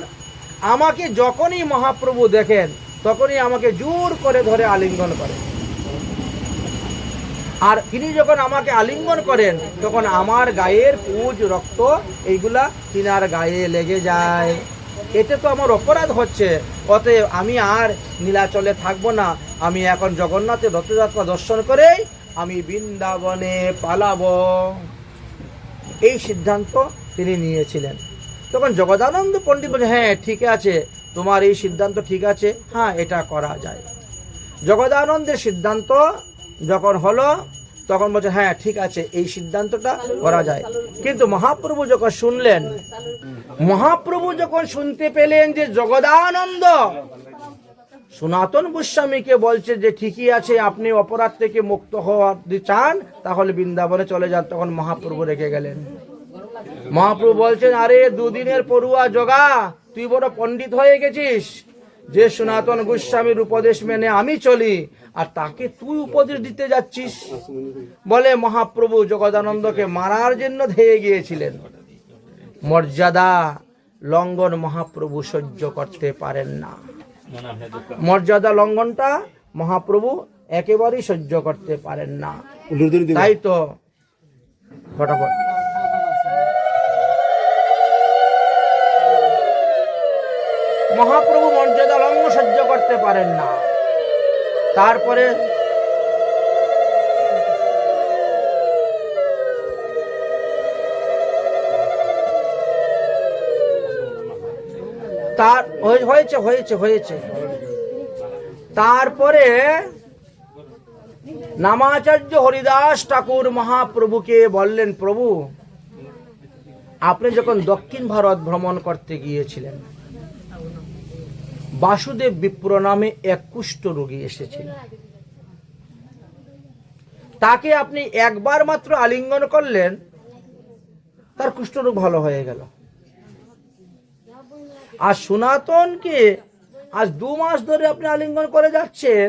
আমাকে যখনই মহাপ্রভু দেখেন তখনই আমাকে জোর করে ধরে আলিঙ্গন করেন, আর তিনি যখন আমাকে আলিঙ্গন করেন তখন আমার গায়ের পুজ রক্ত এইগুলা তিনার গায়ে লেগে যায়। এতে তো আমার অপরাধ হচ্ছে। অতএব আমি আর নীলাচলে থাকবো না, আমি এখন জগন্নাথের রথযাত্রা দর্শন করেই আমি বৃন্দাবনে পালাবো। এই সিদ্ধান্ত তিনি নিয়েছিলেন। তখন জগদানন্দ পণ্ডিত বলে, হ্যাঁ ঠিক আছে, তোমার এই সিদ্ধান্ত ঠিক আছে, হ্যাঁ এটা করা যায়। জগদানন্দের সিদ্ধান্ত যখন হলো তখন বলছে, হ্যাঁ ঠিক আছে, এই সিদ্ধান্তটা করা যায়। কিন্তু মহাপ্রভু যখন শুনলেন, মহাপ্রভু যখন শুনতে পেলেন যে জগদানন্দ সনাতন গোস্বামীকে বলছে যে ঠিকই আছে, আপনি অপরাধ থেকে মুক্ত হওয়ার চান তাহলে বৃন্দাবনে চলে যান, তখন মহাপ্রভু রেখে গেলেন। মহাপ্রভু বলছেন, আরে দুদিনের পড়ুয়া জগা, তুই বড় পণ্ডিত হয়ে গেছিস যে সনাতন গোস্বামীর উপদেশ মেনে আমি চলি, আর তাকে তুই উপদেশ দিতে যাচ্ছিস। বলে মহাপ্রভু জগদানন্দকে মারার জন্য ধেয়ে গিয়েছিলেন। মর্যাদা লঙ্ঘন মহাপ্রভু সহ্য করতে পারেন না। মর্যাদা লঙ্ঘনটা মহাপ্রভু একেবারেই সহ্য করতে পারেন না। তাই তো ফটাফট মহাপ্রভু মর্যাদা লঙ্ঘন সহ্য করতে পারেন না। তারপরে তার হয়েছে তারপরে নামাচার্য হরিদাস ঠাকুর মহাপ্রভুকে বললেন, প্রভু আপনি যখন দক্ষিণ ভারত ভ্রমণ করতে গিয়েছিলেন, বাসুদেব বিপ্র নামে এক কুষ্ঠ রোগী এসেছিল, তাকে আপনি একবার মাত্র আলিঙ্গন করলেন, তার কুষ্ঠরোগ ভালো হয়ে গেল। আর সনাতনকে আজ 2 মাস ধরে আপনি আলিঙ্গন করে যাচ্ছেন,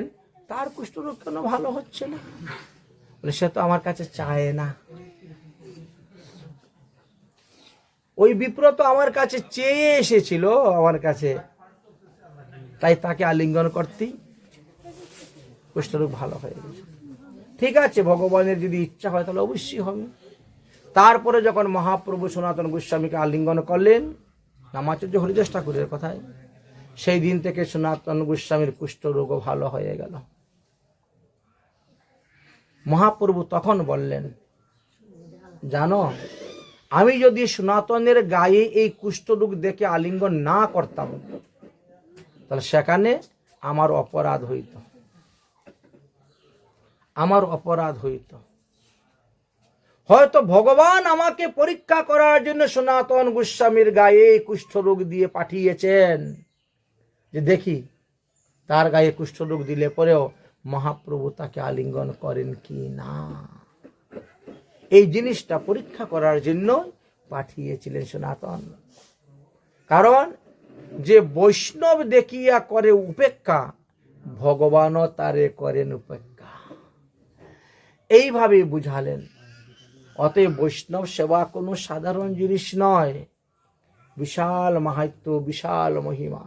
তার কুষ্ঠরোগ কেন ভালো হচ্ছে না? বলে, সে তো আমার কাছে চায় না। ওই বিপ্র তো আমার কাছে চেয়ে এসেছিল, আমার কাছে, তাই তাকে আলিঙ্গন করতেই কুষ্ঠরোগ ভালো হয়ে গেছে। ঠিক আছে, ভগবানের যদি ইচ্ছা হয় তাহলে অবশ্যই হবে। তারপরে যখন মহাপ্রভু সনাতন গোস্বামীকে আলিঙ্গন করলেন নামাচার্য হরিদাস ঠাকুরের কথায়, সেই দিন থেকে সনাতন গোস্বামীর কুষ্ঠরোগও ভালো হয়ে গেল। মহাপ্রভু তখন বললেন, জানো, আমি যদি সনাতনের গায়ে এই কুষ্ঠরোগ দেখে আলিঙ্গন না করতাম তাহলে সেখানে আমার অপরাধ হইত। হয়তো ভগবান আমাকে পরীক্ষা করার জন্য সনাতন গোস্বামীর গায়ে কুষ্ঠরোগ দিয়ে পাঠিয়েছেন, যে দেখি তার গায়ে কুষ্ঠরোগ দিলে পরেও মহাপ্রভু তাকে আলিঙ্গন করেন কি না। এই জিনিসটা পরীক্ষা করার জন্য পাঠিয়েছিলেন সনাতন। কারণ যে বৈষ্ণব দেখিয়া করে উপেক্ষা, ভগবানও তারে করেন উপেক্ষা, এইভাবে বুঝালেন। অতএব বৈষ্ণব সেবা কোনো সাধারণ জিনিস নয়, বিশাল মাহাত্ম্য, বিশাল মহিমা।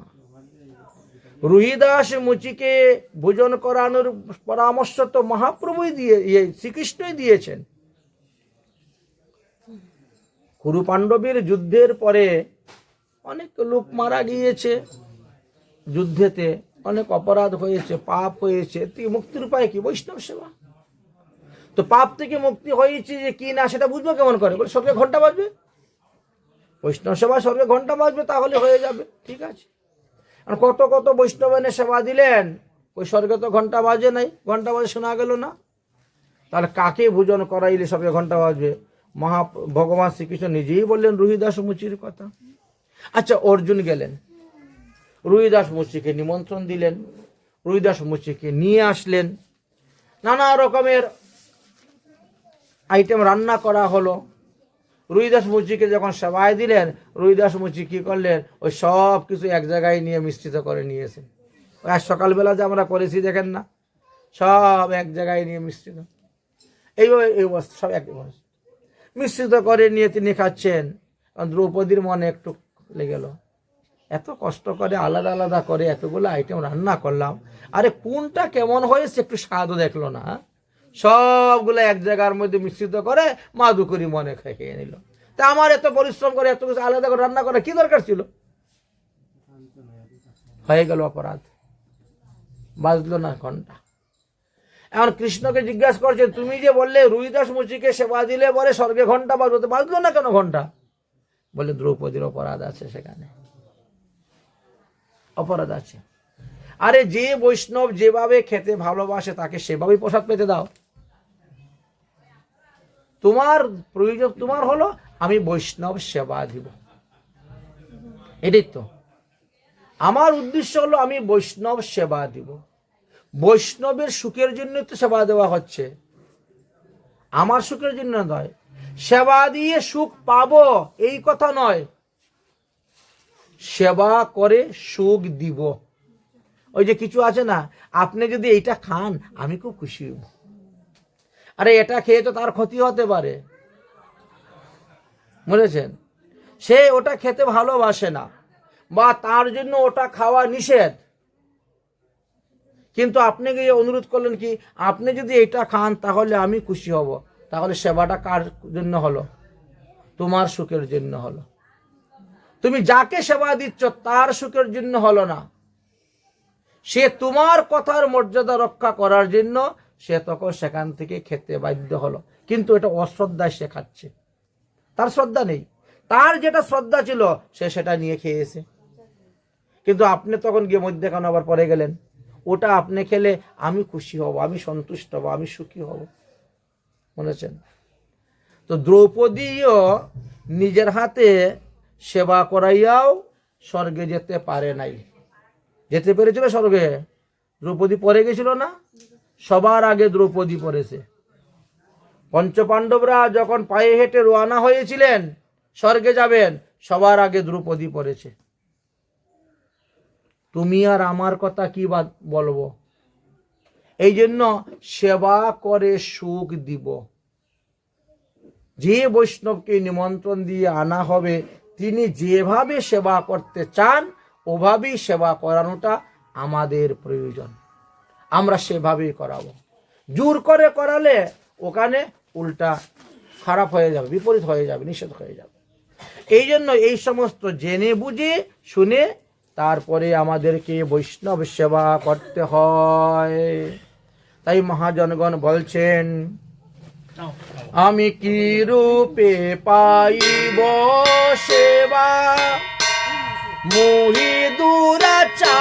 রুহিদাস মুচিকে ভোজন করানোর পরামর্শ তো মহাপ্রভুই শ্রীকৃষ্ণই দিয়েছেন। কুরু পাণ্ডবের যুদ্ধের পরে অনেক লোক মারা গিয়েছে, যুদ্ধেতে অনেক অপরাধ হয়েছে, পাপ হয়েছে, মুক্তির উপায় কি? বৈষ্ণব সেবা। তো পাপ থেকে মুক্তি হয়েছে যে কি না সেটা বুঝবো কেমন করে? বলে স্বর্গে ঘন্টা বাজবে, বৈষ্ণব সেবা স্বর্গে ঘন্টা বাজবে, তাহলে হয়ে যাবে। ঠিক আছে, কত কত বৈষ্ণব এনে সেবা দিলেন, ওই স্বর্গে তো ঘন্টা বাজে নাই, ঘন্টা বাজে শোনা গেল না। তাহলে কাকে ভোজন করাইলে স্বর্গে ঘন্টা বাজবে? ভগবান শ্রীকৃষ্ণ নিজেই বললেন রুহিদাস মুচির কথা। আচ্ছা, অর্জুন গেলেন, রুইদাস মুচিকে নিমন্ত্রণ দিলেন, রুইদাস মুচিকে নিয়ে আসলেন, নানা রকমের আইটেম রান্না করা হলো। রুইদাস মুচিকে যখন সেবায় দিলেন, রুইদাস মুচি কী করলেন, ওই সব কিছু এক জায়গায় নিয়ে মিশ্রিত করে নিয়েছেন। ওই আজ সকালবেলা যে আমরা করেছি দেখেন না, সব এক জায়গায় নিয়ে মিশ্রিত, এইভাবে এই অবস্থা সব এক মিশ্রিত করে নিয়ে তিনি খাচ্ছেন। দ্রৌপদীর মনে একটু লেগে গেল, এত কষ্ট করে আলাদা আলাদা করে এতগুলো আইটেম রান্না করলাম, আরে কোনটা কেমন হয়েছে একটু স্বাদও দেখলো না, সবগুলো এক জায়গার মধ্যে মিশ্রিত করে মাদুকরি মনে খেয়ে নিল। তা আমার এত পরিশ্রম করে এত কিছু আলাদা করে রান্না করা কি দরকার ছিল? হয়ে গেল অপরাধ, বাজলো না ঘন্টা। এখন কৃষ্ণকে জিজ্ঞাসা করছে, তুমি যে বললে রুইদাস মুচিকে সেবা দিলে পরে স্বর্গে ঘন্টা বাজতে, বাজলো না কেন ঘন্টা? বলে দ্রৌপদীর অপরাধ আছে, সেখানে অপরাধ আছে। আরে যে বৈষ্ণব যেভাবে খেতে ভালোবাসে তাকে সেভাবেই প্রসাদ পেতে দাও। তোমার প্রয়োজন তোমার হলো আমি বৈষ্ণব সেবা দিব, এটাই তো আমার উদ্দেশ্য, হলো আমি বৈষ্ণব সেবা দিব। বৈষ্ণবের সুখের জন্য তো সেবা দেওয়া হচ্ছে, আমার সুখের জন্য নয়। সেবা দিয়ে সুখ পাবো এই কথা নয়, সেবা করে সুখ দিব। ওই যে কিছু আছে না, আপনি যদি এইটা খান আমি খুব খুশি হব, আরে এটা খেয়ে তো তার ক্ষতি হতে পারে, বুঝেছেন? সে ওটা খেতে ভালোবাসে না বা তার জন্য ওটা খাওয়া নিষেধ, কিন্তু আপনি গিয়ে অনুরোধ করলেন কি আপনি যদি এটা খান তাহলে আমি খুশি হব, তাহলে সেবাটা কার জন্য হলো? তোমার সুখের জন্য হলো। তুমি যাকে সেবা দিচ্ছ তার সুখের জন্য হলো না, সে তোমার কথার মর্যাদা রক্ষা করার জন্য সে তখন সেখান থেকে খেতে বাধ্য হলো, কিন্তু এটা অশ্রদ্ধায় সে খাচ্ছে, তার শ্রদ্ধা নেই। তার যেটা শ্রদ্ধা ছিল সে সেটা নিয়ে খেয়েছে, কিন্তু আপনি তখন গিয়ে মধ্যেখানে আবার পরে গেলেন, ওটা আপনি খেলে আমি খুশি হব, আমি সন্তুষ্ট হব, আমি সুখী হব, বুঝেছেন? তো দ্রৌপদীও নিজের হাতে সেবা করাইয়াও স্বর্গে যেতে পারে নাই। যেতে পেরেছিল স্বর্গে? দ্রৌপদী পরে গেছিল না? সবার আগে দ্রৌপদী পড়েছে। পঞ্চপাণ্ডবরা যখন পায়ে হেঁটে রওনা হয়েছিলেন স্বর্গে যাবেন, সবার আগে দ্রৌপদী পড়েছে। তুমি আর আমার কথা কি বলবো? এই জন্য সেবা করে সুখ দিব। যে বৈষ্ণবকে নিমন্ত্রণ দিয়ে আনা হবে তিনি যেভাবে সেবা করতে চান ওভাবেই সেবা করানোটা আমাদের প্রয়োজন, আমরা সেভাবেই করাবো। জোর করে করালে ওখানে উল্টা খারাপ হয়ে যাবে, বিপরীত হয়ে যাবে, নিষেধ হয়ে যাবে। এই জন্য এই সমস্ত জেনে বুঝে শুনে তারপরে আমাদেরকে বৈষ্ণব সেবা করতে হয়। তাই মহাজনগণ বলছেন, আমি কি রূপে পাইব সেবা মোহি দুরাচার,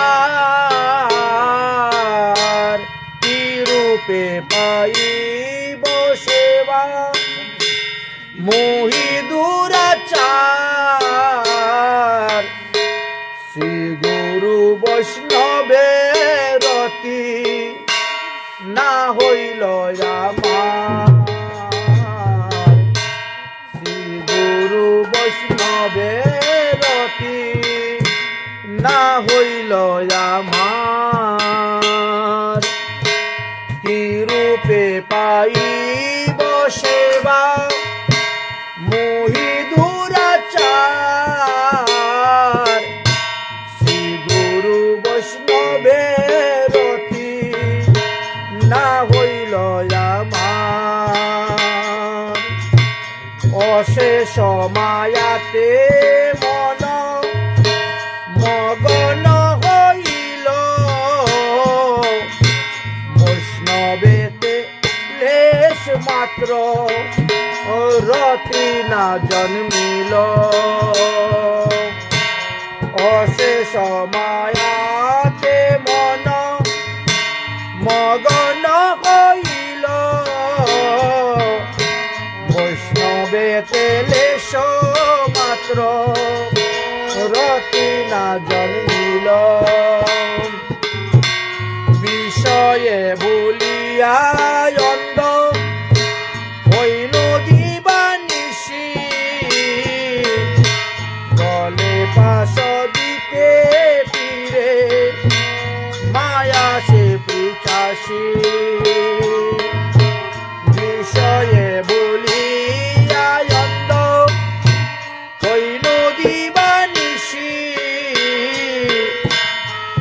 কি রূপে পাইব সেবা মোহি দুরাচার, শ্রী গুরু বৈষ্ণবের রতি না হইল আমার, শ্রী গুরু বৈষ্ণবের রতি না হইল আমার, কি রূপে পাইব সেবা মোহি দুরাচার, শ্রী গুরু বৈষ্ণবের রতি না হইল আমার, অশেষ মায়াতে মন মগন হইল, বৈষ্ণবেতে লেশ মাত্র রতি না জন্মিল, অশেষ মায়াতে মন মগন হইল, বৈষ্ণবেতে লেশ মাত্র রতি না জন্মিল বিষয়ে বলিয়া অন্ধ হইল দিবানিশি বলে পাশ দিতে ফিরে মায়া সে পিচাসি বিষয়ে বলিয়া অন্ধ হইল দিবানিশি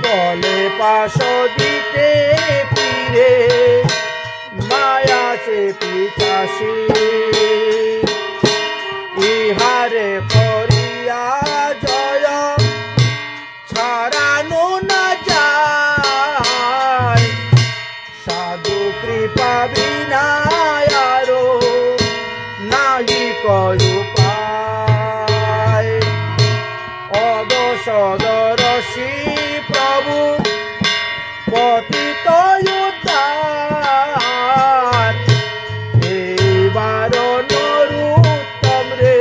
বলে পাশ দিতে ফিরে মায়া সে পিচাসি ইহারে করিয়া জয় ছাড়ানো না যায় সাধু কৃপা বিনা আরো নাহি করু পায় অদশদরসি প্রভু পতিত উদ্ধার এইবার নরুত্তম রে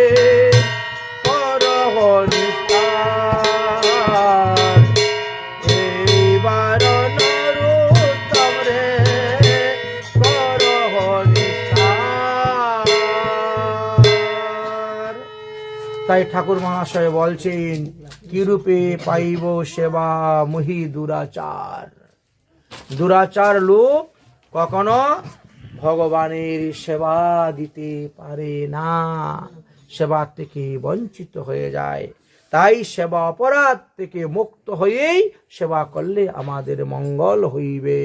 করহ নিস্তার এইবার নরুত্তম রে করহ নিস্তার। তাই ঠাকুর মহাশয় বলছেন কিরূপে পাইব সেবা মহি দুরাচার। দুরাচার লোক কখনো ভগবানের সেবা দিতে পারে না, সেবা থেকে বঞ্চিত হয়ে যায়। তাই সেবা অপরাধ থেকে মুক্ত হয়েই সেবা করলে আমাদের মঙ্গল হইবে।